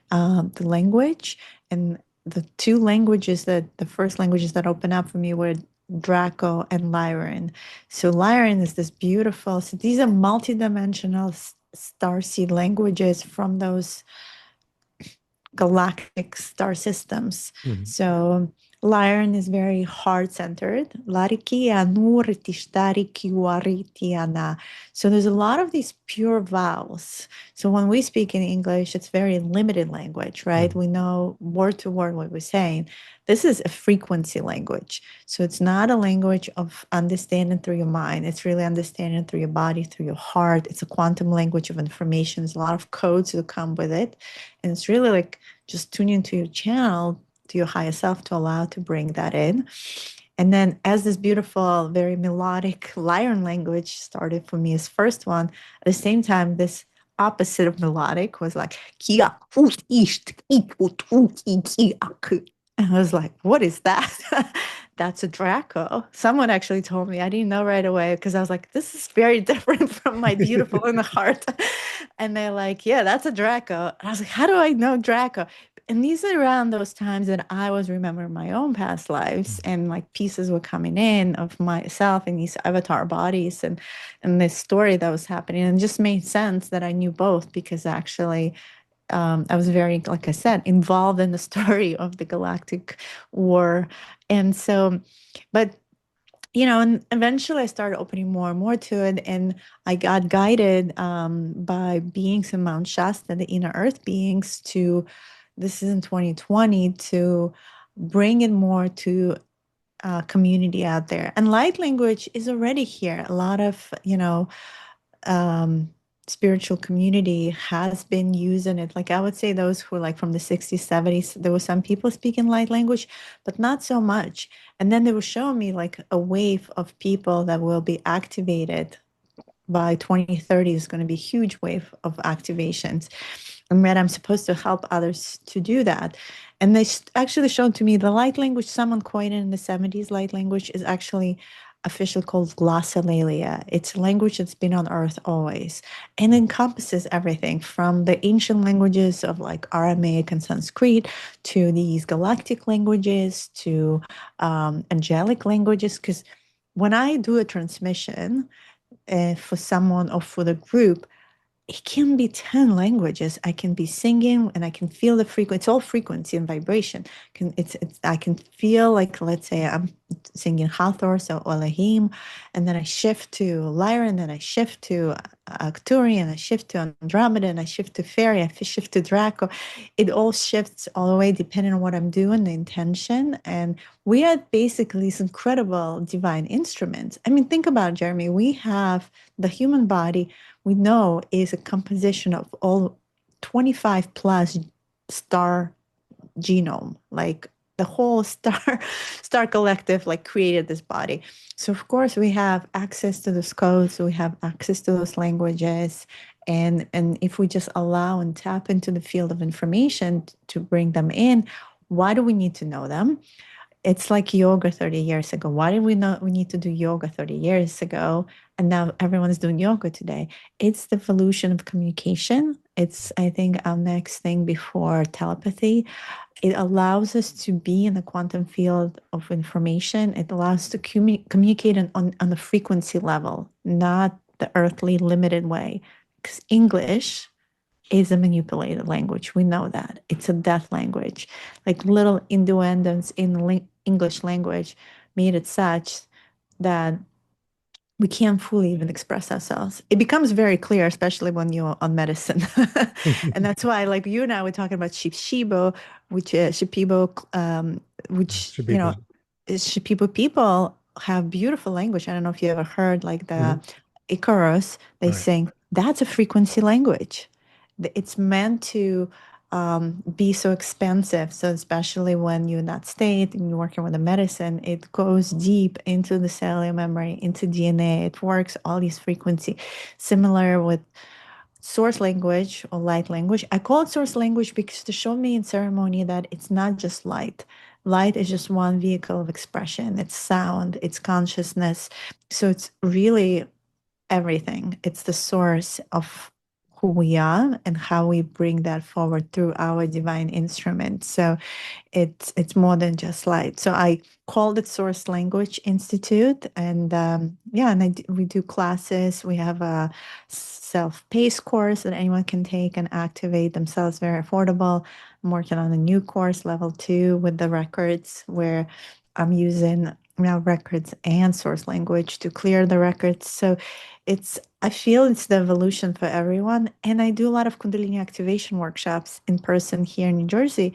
the language. And the first languages that opened up for me were Draco and Lyran. So Lyran is this beautiful. So these are multidimensional starseed languages from those galactic star systems. Mhm. So Lyran is very heart-centered. Larikia nurtishtariki. So there's a lot of these pure vowels. So when we speak in English, it's very limited language, right? Mhm. We know word to word what we're saying. This is a frequency language. So it's not a language of understanding through your mind. It's really understanding through your body, through your heart. It's a quantum language of information. There's a lot of codes that come with it. And it's really like just tuning into your channel, to your higher self to allow to bring that in. And then as this beautiful, very melodic Lyran language started for me as first one, at the same time, this opposite of melodic was like kia ut isht ikut ut ikiak. And I was like, what is that? That's a Draco. Someone actually told me. I didn't know right away because I was like, this is very different from my beautiful in the heart. And they're like, yeah, that's a Draco. And I was like, how do I know Draco? And these are around those times that I was remembering my own past lives, and like pieces were coming in of myself in these avatar bodies, and this story that was happening. And it just made sense that I knew both because actually I was very, like I said, involved in the story of the Galactic War. And so, but and eventually I started opening more and more to it, and I got guided by beings in Mount Shasta, the inner earth beings, to this is in 2020 to bring it more to community out there. And light language is already here. A lot of um, spiritual community has been using it. Like I would say those who are like from the 60s, 70s, there were some people speaking light language, but not so much. And then they were showing me like a wave of people that will be activated by 2030 is going to be a huge wave of activations. And that I'm supposed to help others to do that. And they actually showed to me the light language, someone coined in the 70s, light language is actually officially called glossolalia. It's a language that's been on earth always and encompasses everything from the ancient languages of like Aramaic and Sanskrit to these galactic languages to angelic languages. Because when I do a transmission, for someone or for the group, it can be 10 languages. I can be singing and I can feel the frequency. It's all frequency and vibration. I can feel like, let's say I'm singing Hathor, so Elohim, and then I shift to Lyra, and then I shift to Arcturian, and I shift to Andromeda, and I shift to Fairy, I shift to Draco. It all shifts all the way depending on what I'm doing, the intention. And we are basically these incredible divine instruments. I mean, think about it, Jeremy. We have the human body we know is a composition of all 25 plus star genome, like the whole star collective like created this body. So of course we have access to those codes, we have access to those languages, and if we just allow and tap into the field of information to bring them in, why do we need to know them? It's like yoga 30 years ago. Why did we not we need to do yoga 30 years ago? And now everyone's doing yoga today. It's the evolution of communication. It's, I think, our next thing before telepathy. It allows us to be in the quantum field of information. It allows us to communicate on the frequency level, not the earthly limited way. Because English is a manipulated language. We know that. It's a death language. Like little innuendos in English language made it such that we can't fully even express ourselves. It becomes very clear, especially when you're on medicine. And that's why, like you and I were talking about Shipibo, which, Should people. Shipibo people have beautiful language. I don't know if you ever heard like the Mhm. Icarus, they Right. sing, that's a frequency language. It's meant to be so expansive. So especially when you're in that state and you're working with a medicine, it goes deep into the cellular memory, into DNA. It works all these frequency. Similar with source language or light language. I call it source language because to show me in ceremony that it's not just light. Light is just one vehicle of expression. It's sound, it's consciousness. So it's really everything. It's the source of who we are and how we bring that forward through our divine instrument. So it's more than just light. So I called it Source Language Institute, and yeah, and we do classes. We have a self-paced course that anyone can take and activate themselves. Very affordable. I'm working on a new course, level 2, with the records, where I'm using now records and source language to clear the records. So I feel it's the evolution for everyone. And I do a lot of Kundalini activation workshops in person here in New Jersey.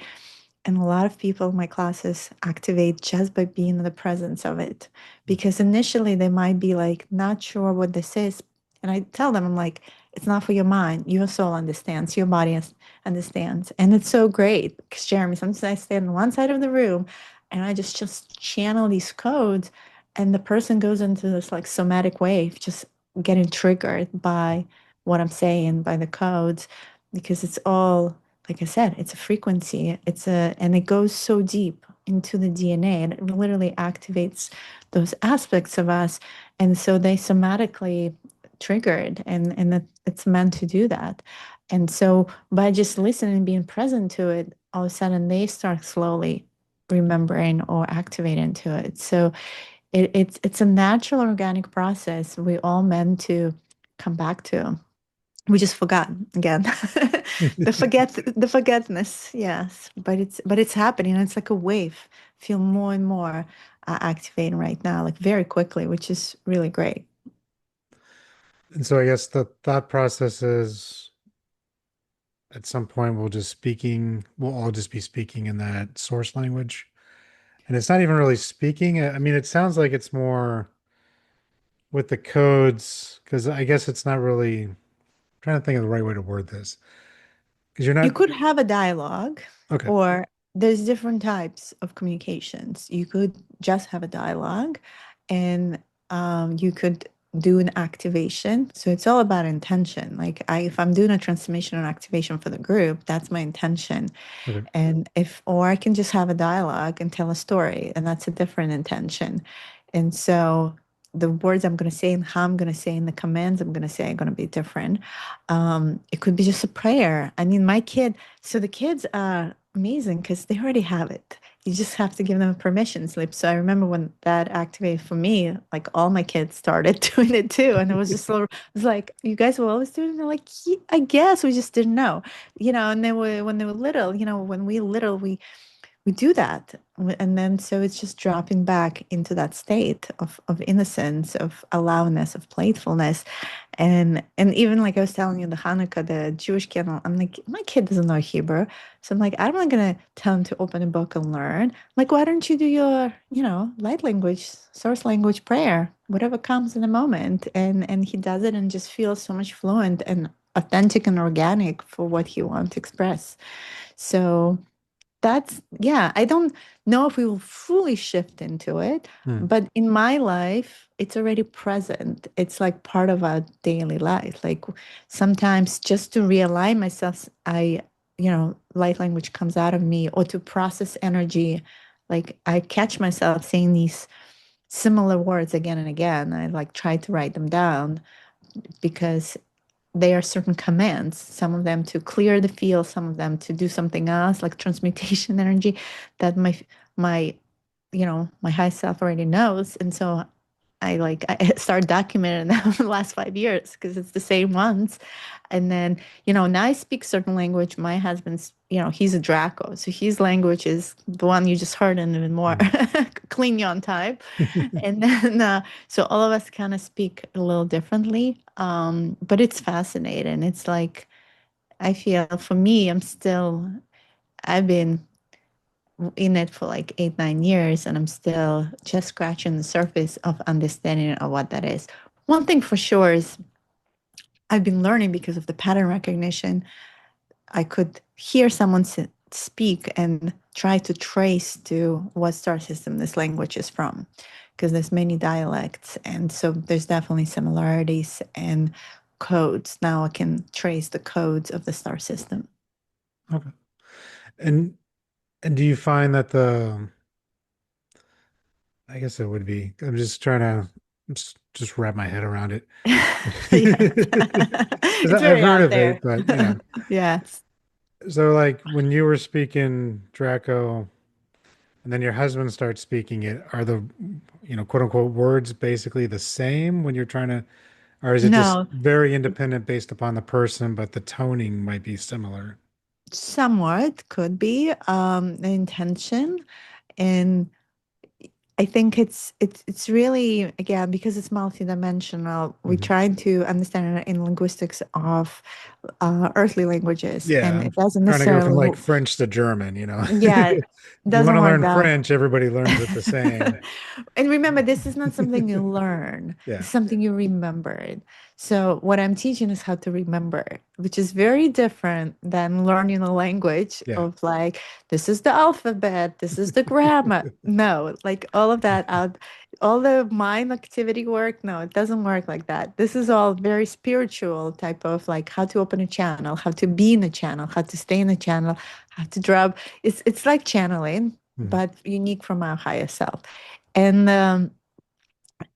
And a lot of people in my classes activate just by being in the presence of it. Because initially they might be like, not sure what this is. And I tell them, I'm like, it's not for your mind. Your soul understands, your body understands. And it's so great. Because Jeremy, sometimes I stand on one side of the room and I just channel these codes, and the person goes into this like somatic wave, just getting triggered by what I'm saying, by the codes, because it's all, like I said, it's a frequency. And it goes so deep into the DNA, and it literally activates those aspects of us. And so they somatically triggered, it's meant to do that. And so by just listening and being present to it, all of a sudden they start slowly remembering or activating to it. So it's a natural organic process we all meant to come back to. We just forgot again. The forgetness, yes, but it's happening. It's like a wave. Feel more and more activating right now, like very quickly, which is really great. And so I guess the thought process is at some point we'll all just be speaking in that source language. And it's not even really speaking. I mean, it sounds like it's more with the codes, because I guess it's not really, I'm trying to think of the right way to word this. Because you're You not, could have a dialogue, okay, or there's different types of communications. You could just have a dialogue, and you could do an activation. So it's all about intention. Like if I'm doing a transformational activation for the group, that's my intention. okay. Or I can just have a dialogue and tell a story, and that's a different intention. And so the words I'm going to say and how I'm going to say and the commands I'm going to say are going to be different. It could be just a prayer. I mean, so the kids are amazing because they already have it. You just have to give them a permission slip. So I remember when that activated for me, like all my kids started doing it too. And it was just it was like, you guys were always doing it? And they're like, "Yeah, I guess we just didn't know." And when they were little, when we little, we do that. And then so it's just dropping back into that state of innocence, of allowness, of playfulness. And even like I was telling you, the Hanukkah, the Jewish candle, I'm like, my kid doesn't know Hebrew. So I'm like, I'm not gonna tell him to open a book and learn. I'm like, why don't you do your, light language, source language prayer, whatever comes in the moment. And he does it and just feels so much fluent and authentic and organic for what he wants to express. So yeah, I don't know if we will fully shift into it, Hmm. but in my life, it's already present. It's like part of our daily life. Like sometimes just to realign myself, light language comes out of me, or to process energy. Like I catch myself saying these similar words again and again. I like try to write them down because there are certain commands, some of them to clear the field, some of them to do something else, like transmutation energy, that my high self already knows. And so I start documenting them the last 5 years because it's the same ones. And then, now I speak certain language. My husband's, he's a Draco. So his language is the one you just heard and even more Hmm. Klingon type. And then, so all of us kind of speak a little differently. But it's fascinating. It's like, I feel for me, I've been in it for like 8, 9 years, and I'm still just scratching the surface of understanding of what that is. One thing for sure is I've been learning because of the pattern recognition. I could hear someone speak and try to trace to what star system this language is from, because there's many dialects, and so there's definitely similarities and codes. Now I can trace the codes of the star system. Okay. And do you find that I guess it would be, I'm just trying to just wrap my head around it. Yeah. Because It's I've very heard out of there. it, but you know, Yes. so like when you were speaking Draco and then your husband starts speaking it, are the, quote unquote words basically the same when you're trying to, or is it just No, very independent based upon the person, but the toning might be similar? somewhat could be the intention. And I think it's really, again, because it's multidimensional, we're Mhm. trying to understand it in linguistics of earthly languages, Yeah, and I'm it doesn't trying to go from necessarily, like French to German. yeah, it If you want doesn't to work learn that. French, everybody learns it the same. And remember, this is not something you learn, Yeah. it's something you remembered. So, what I'm teaching is how to remember, which is very different than learning a language Yeah. of like, this is the alphabet, this is the grammar. No, like all of that, all the mind activity work. No, it doesn't work like that. This is all very spiritual type of like how to open a channel, how to be in a channel, how to stay in a channel, how to drop. It's like channeling, Mhm. but unique from our higher self. And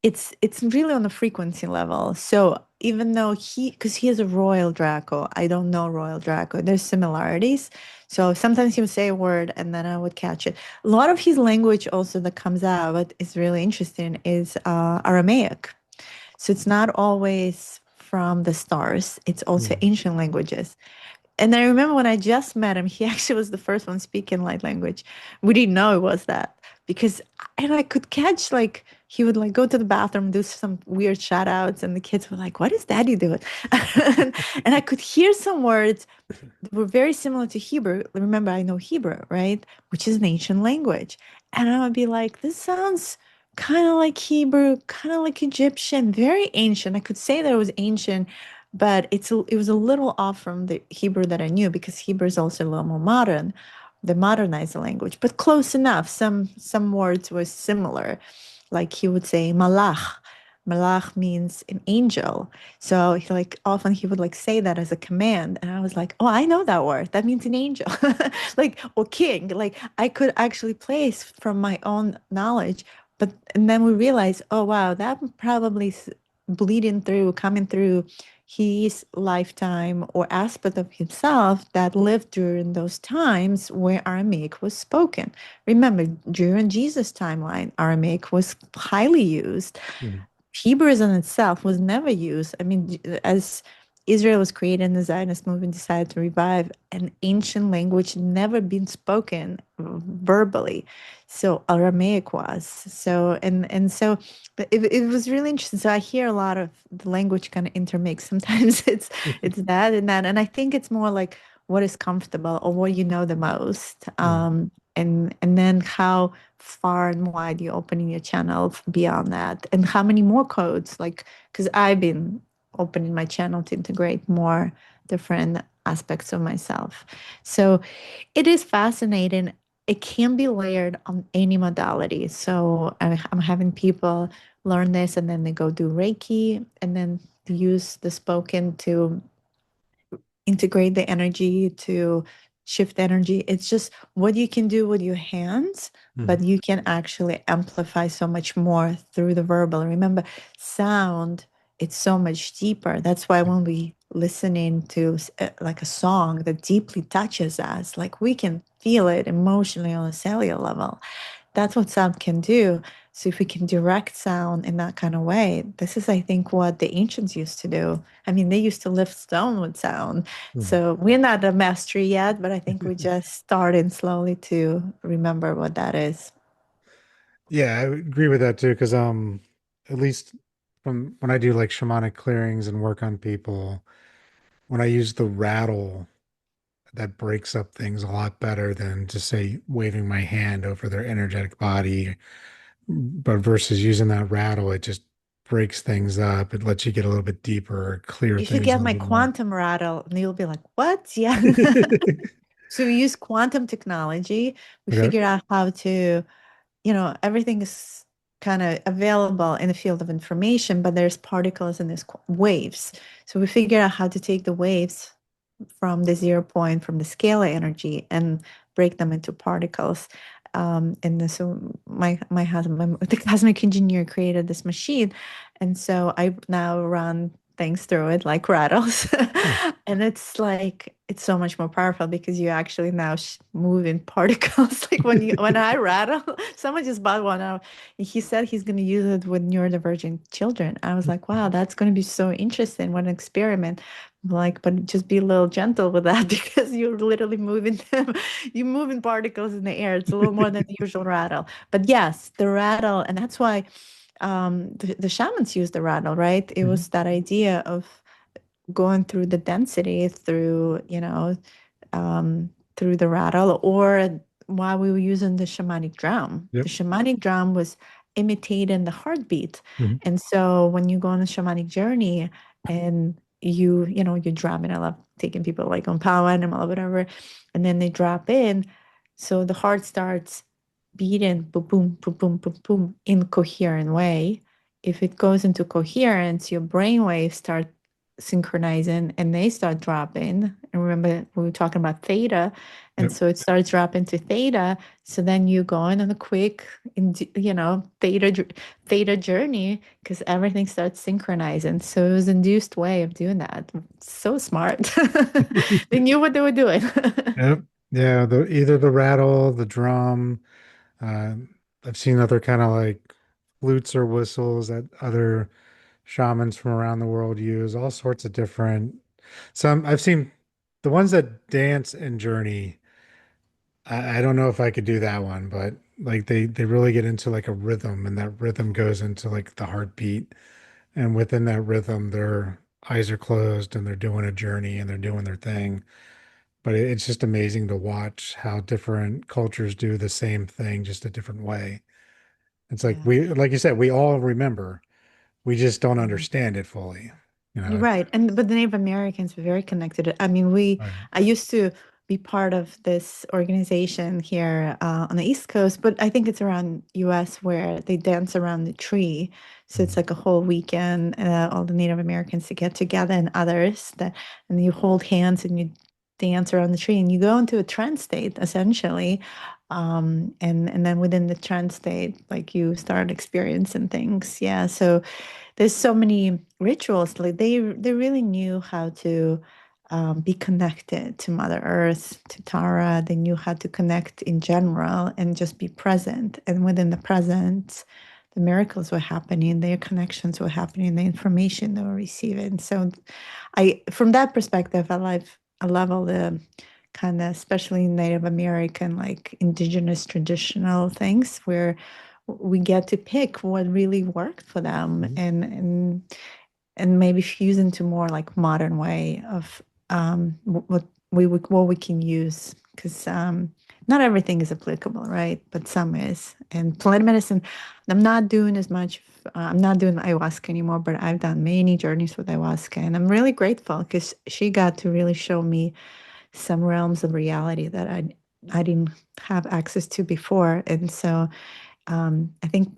it's really on a frequency level. So even though because he is a royal Draco, I don't know royal Draco. There's similarities. So sometimes he would say a word and then I would catch it. A lot of his language also that comes out is really interesting is Aramaic. So it's not always from the stars. It's also Mhm. ancient languages. And I remember when I just met him, he actually was the first one speaking light language. We didn't know it was that because, and I could catch like he would like go to the bathroom, do some weird shout outs, and the kids were like, "What is daddy doing?" And I could hear some words that were very similar to Hebrew. Remember, I know Hebrew, right? Which is an ancient language. And I would be like, this sounds kind of like Hebrew, kind of like Egyptian, very ancient. I could say that it was ancient, but it was a little off from the Hebrew that I knew because Hebrew is also a little more modern. They modernized the language, but close enough. Some words were similar, like he would say malach. Malach means an angel. So he like often he would like say that as a command. And I was like, oh, I know that word. That means an angel. Like or king. Like I could actually place from my own knowledge. But and then we realized, oh wow, that probably bleeding through, coming through his lifetime or aspect of himself that lived during those times where Aramaic was spoken. Remember, during Jesus' timeline, Aramaic was highly used. Mhm. Hebrewism itself was never used. I mean, as Israel was created and the Zionist movement decided to revive an ancient language never been spoken verbally. So Aramaic was. So and so it was really interesting. So I hear a lot of the language kind of intermix. Sometimes it's that and that. And I think it's more like what is comfortable or what you know the most. Mhm. And then how far and wide you're opening your channel beyond that, and how many more codes. Like, because I've been opening my channel to integrate more different aspects of myself. So it is fascinating. It can be layered on any modality. So I'm having people learn this and then they go do Reiki and then use the spoken to integrate the energy to shift energy. It's just what you can do with your hands, but Mhm. you can actually amplify so much more through the verbal. Remember, sound, it's so much deeper. That's why when we listening to like a song that deeply touches us, like we can feel it emotionally on a cellular level. That's what sound can do. So if we can direct sound in that kind of way, this is, I think, what the ancients used to do. I mean, they used to lift stone with sound. Mhm. So we're not a mastery yet, but I think we're just starting slowly to remember what that is. Yeah, I would agree with that too, because at least from when I do like shamanic clearings and work on people, when I use the rattle, that breaks up things a lot better than just say waving my hand over their energetic body. But versus using that rattle, it just breaks things up. It lets you get a little bit deeper, clear You should things a get little my bit more. quantum rattle, and you'll be like, "What?" Yeah. So we use quantum technology. We Okay. figure out how to, everything is kind of available in the field of information, but there's particles and there's waves. So we figure out how to take the waves from the 0 point, from the scalar energy, and break them into particles. So my husband, the cosmic engineer, created this machine, and so I now run things through it like rattles, Hmm. and it's so much more powerful because you actually now move in particles. Like when I rattle, someone just bought one out. He said he's going to use it with neurodivergent children. I was like, wow, that's going to be so interesting. What an experiment. Like, but just be a little gentle with that because you're literally moving them. You moving particles in the air. It's a little more than the usual rattle. But yes, the rattle, and that's why the shamans use the rattle, right? It Mhm. was that idea of going through the density through, through the rattle, or while we were using the shamanic drum. Yep. The shamanic drum was imitating the heartbeat. Mhm. And so when you go on a shamanic journey and you drop in, I love taking people like on power animal or whatever, and then they drop in. So the heart starts beating boom, boom, boom, boom, boom, boom in coherent way. If it goes into coherence, your brain waves start synchronizing and they start dropping. And remember, we were talking about theta. And Yep. so it starts dropping to theta. So then you go on a quick, theta journey because everything starts synchronizing. So it was an induced way of doing that. So smart. They knew what they were doing. Yep. Yeah, either the rattle, the drum. Uh, I've seen other kind of like flutes or whistles that other shamans from around the world use, all sorts of different. Some I've seen the ones that dance and journey. I don't know if I could do that one, but like they really get into like a rhythm, and that rhythm goes into like the heartbeat, and within that rhythm, their eyes are closed and they're doing a journey and they're doing their thing. But it's just amazing to watch how different cultures do the same thing, just a different way. It's like Yeah. like you said, we all remember, we just don't Mhm. understand it fully. You You're know, right. And but the Native Americans were very connected. I mean, right. I used to be part of this organization here on the East Coast, but I think it's around US where they dance around the tree. So it's Mhm. like a whole weekend, all the Native Americans to get together and others and you hold hands and you dance around the tree and you go into a trance state essentially. And then within the trance state, like you start experiencing things. Yeah. So there's so many rituals. Like they really knew how to be connected to Mother Earth, to Tara. They knew how to connect in general and just be present. And within the presence, the miracles were happening, their connections were happening, the information they were receiving. So from that perspective, I love all the kind of, especially Native American, like indigenous traditional things where we get to pick what really worked for them Mhm. and maybe fuse into more like modern way of what we can use because not everything is applicable, right? But some is. And plant medicine, I'm not doing as much. I'm not doing ayahuasca anymore, but I've done many journeys with ayahuasca, and I'm really grateful because she got to really show me some realms of reality that I didn't have access to before. And so I think,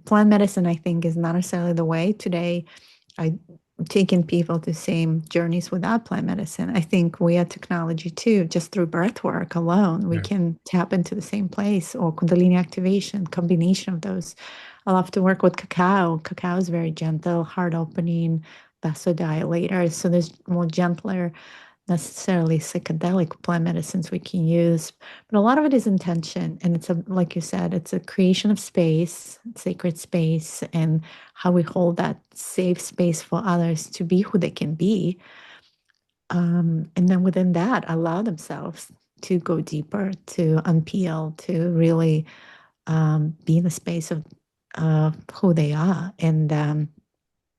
plant medicine, I think, is not necessarily the way. Today, I'm taking people to same journeys without plant medicine. I think we have technology too, just through breath work alone, we Yeah. can tap into the same place or Kundalini activation, combination of those. I love to work with cacao. Cacao is very gentle, heart opening, vasodilator. So there's more gentler necessarily psychedelic plant medicines we can use, but a lot of it is intention. And it's like you said, it's a creation of space, sacred space, and how we hold that safe space for others to be who they can be. And then within that, allow themselves to go deeper, to unpeel, to really be in the space of who they are. And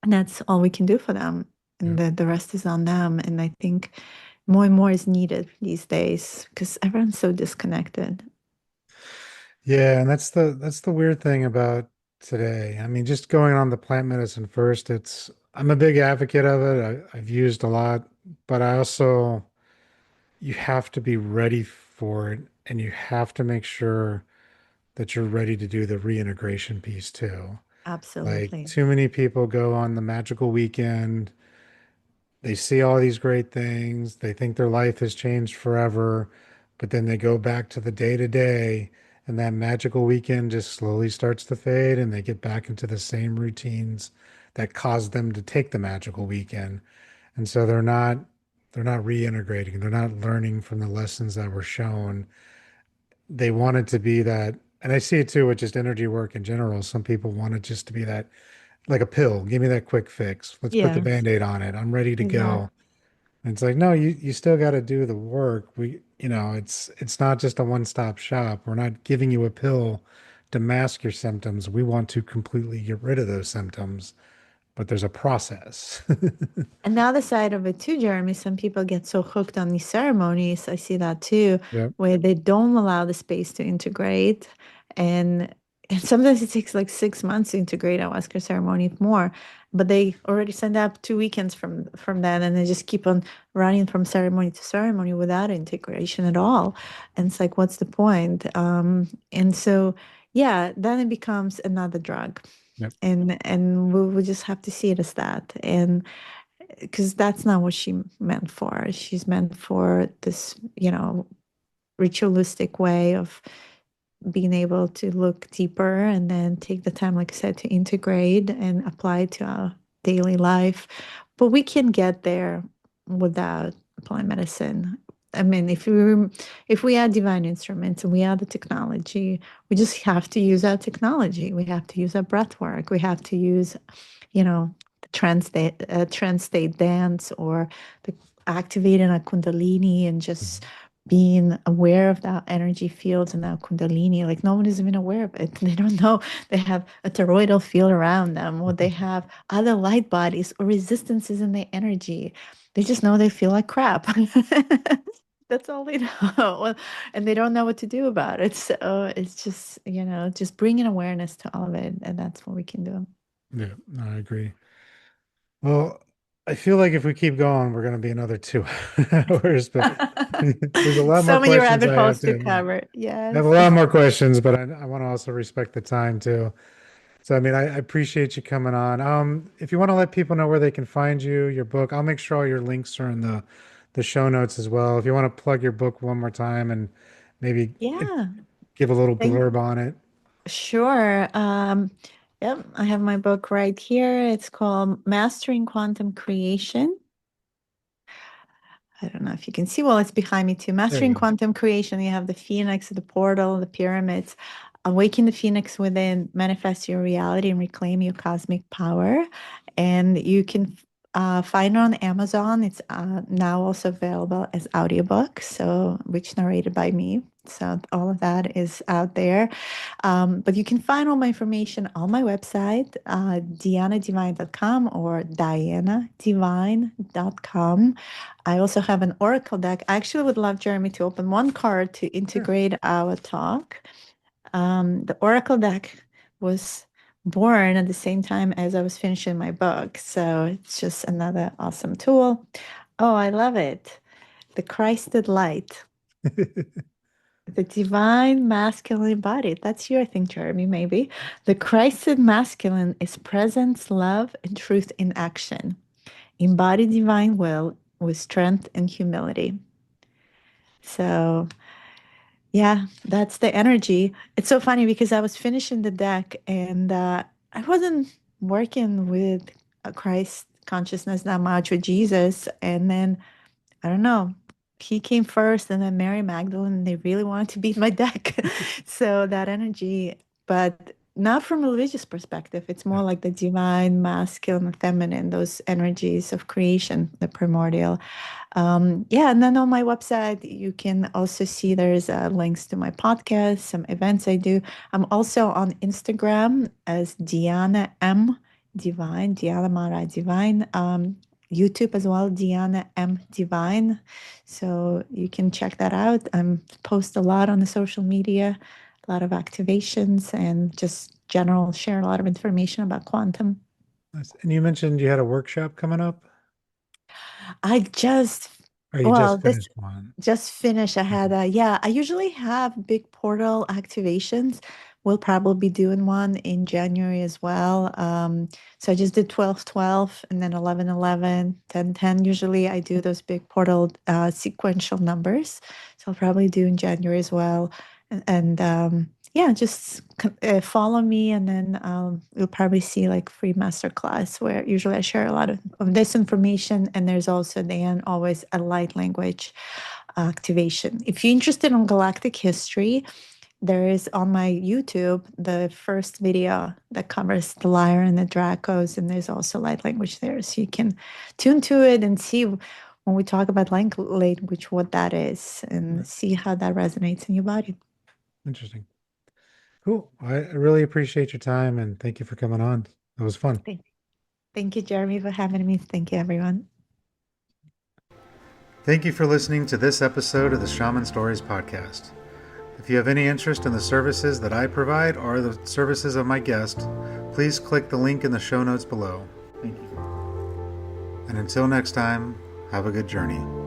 that's all we can do for them. Yeah. And the rest is on them. And I think more and more is needed these days because everyone's so disconnected. Yeah, and that's the weird thing about today. I mean, just going on the plant medicine first, I'm a big advocate of it. I've used a lot, but I also, you have to be ready for it and you have to make sure that you're ready to do the reintegration piece too. Like, Absolutely. too many people go on the magical weekend. They see all these great things. They think their life has changed forever, but then they go back to the day to day, and that magical weekend just slowly starts to fade, and they get back into the same routines that caused them to take the magical weekend. And so they're not reintegrating. They're not learning from the lessons that were shown. They want it to be that, and I see it too with just energy work in general. Some people want it just to be that like a pill. Give me that quick fix. Let's put the Yes, band-aid on it. I'm ready to exactly. go. And it's like, no, you still got to do the work. It's not just a one-stop shop. We're not giving you a pill to mask your symptoms. We want to completely get rid of those symptoms, but there's a process. And the other side of it too, Jeremy, some people get so hooked on these ceremonies. I see that too, Yep. where they don't allow the space to integrate. And and sometimes it takes like 6 months to integrate a Oscar ceremony, if more. But they already send up 2 weekends from then, and they just keep on running from ceremony to ceremony without integration at all. And it's like, what's the point? And so, yeah, then it becomes another drug, Yep. and we just have to see it as that. And because that's not what she meant for. She's meant for this, ritualistic way of being able to look deeper and then take the time, like I said, to integrate and apply it to our daily life. But we can get there without plant medicine. I mean, if we are divine instruments and we are the technology, we just have to use our technology. We have to use our breath work. We have to use, trance state dance, or the activating a kundalini and just Mhm. being aware of that energy fields and that kundalini. Like, no one is even aware of it. They don't know they have a toroidal field around them, or they have other light bodies or resistances in their energy. They just know they feel like crap. That's all they know. Well, and they don't know what to do about it. So it's just, just bringing awareness to all of it. And that's what we can do. Yeah, no, I agree. Well, I feel like if we keep going, we're going to be another 2 hours, but there's a lot more So many questions rabbit I have holes to to. cover. I have a Yes. lot more questions, but I want to also respect the time too. So, I mean, I appreciate you coming on. If you want to let people know where they can find you, your book, I'll make sure all your links are in the show notes as well. If you want to plug your book one more time and maybe Yeah. give a little Thank blurb on it. Sure. Yep, I have my book right here. It's called Mastering Quantum Creation. I don't know if you can see. Well, it's behind me too. There Mastering you Quantum Creation. You have the Phoenix, the portal, the pyramids. Awaken the Phoenix within, manifest your reality, and reclaim your cosmic power. And you can find it on Amazon. It's now also available as audiobook, so which narrated by me. So all of that is out there. But you can find all my information on my website, dianadivine.com or dianadivine.com. I also have an oracle deck. I actually would love Jeremy to open one card to go. integrate our talk. The oracle deck was born at the same time as I was finishing my book. So it's just another awesome tool. Oh, I love it. The Christed light. Yeah. The divine masculine embodied. That's you, I think, Jeremy, maybe. The Christed masculine is presence, love, and truth in action. Embody divine will with strength and humility. So, yeah, that's the energy. It's so funny because I was finishing the deck, and I wasn't working with a Christ consciousness that much with Jesus. And then I don't know. He came first, and then Mary Magdalene. They really wanted to beat my deck. So that energy, but not from a religious perspective. It's more like the divine, masculine, and feminine, those energies of creation, the primordial. Yeah, and then on my website, you can also see there's links to my podcast, some events I do. I'm also on Instagram as Diana M. Divine, Diana MaAra Divine. YouTube as well, Diana M. Divine. So you can check that out. I post a lot on the social media, a lot of activations, and just general, share a lot of information about quantum. Nice. And you mentioned you had a workshop coming up, I just, or you well, just this finished one? just finished. I had yeah, I usually have big portal activations. We'll probably be doing one in January as well. So I just did 12, 12, and then 11, 11, 10, 10. Usually I do those big portal sequential numbers. So I'll probably do in January as well. And yeah, just follow me, and then you'll probably see like free masterclass where usually I share a lot of this information. And there's also then always a light language activation. If you're interested in galactic history, there is on my YouTube the first video that covers the lyre and the Dracos, and there's also light language there. So you can tune to it and see when we talk about language what that is and Right. see how that resonates in your body. Interesting. Cool. I really appreciate your time and thank you for coming on. It was fun. Thank, thank you, Jeremy, for having me. Thank you, everyone. Thank you for listening to this episode of the Shaman Stories Podcast. If you have any interest in the services that I provide or the services of my guest, please click the link in the show notes below. Thank you. And until next time, have a good journey.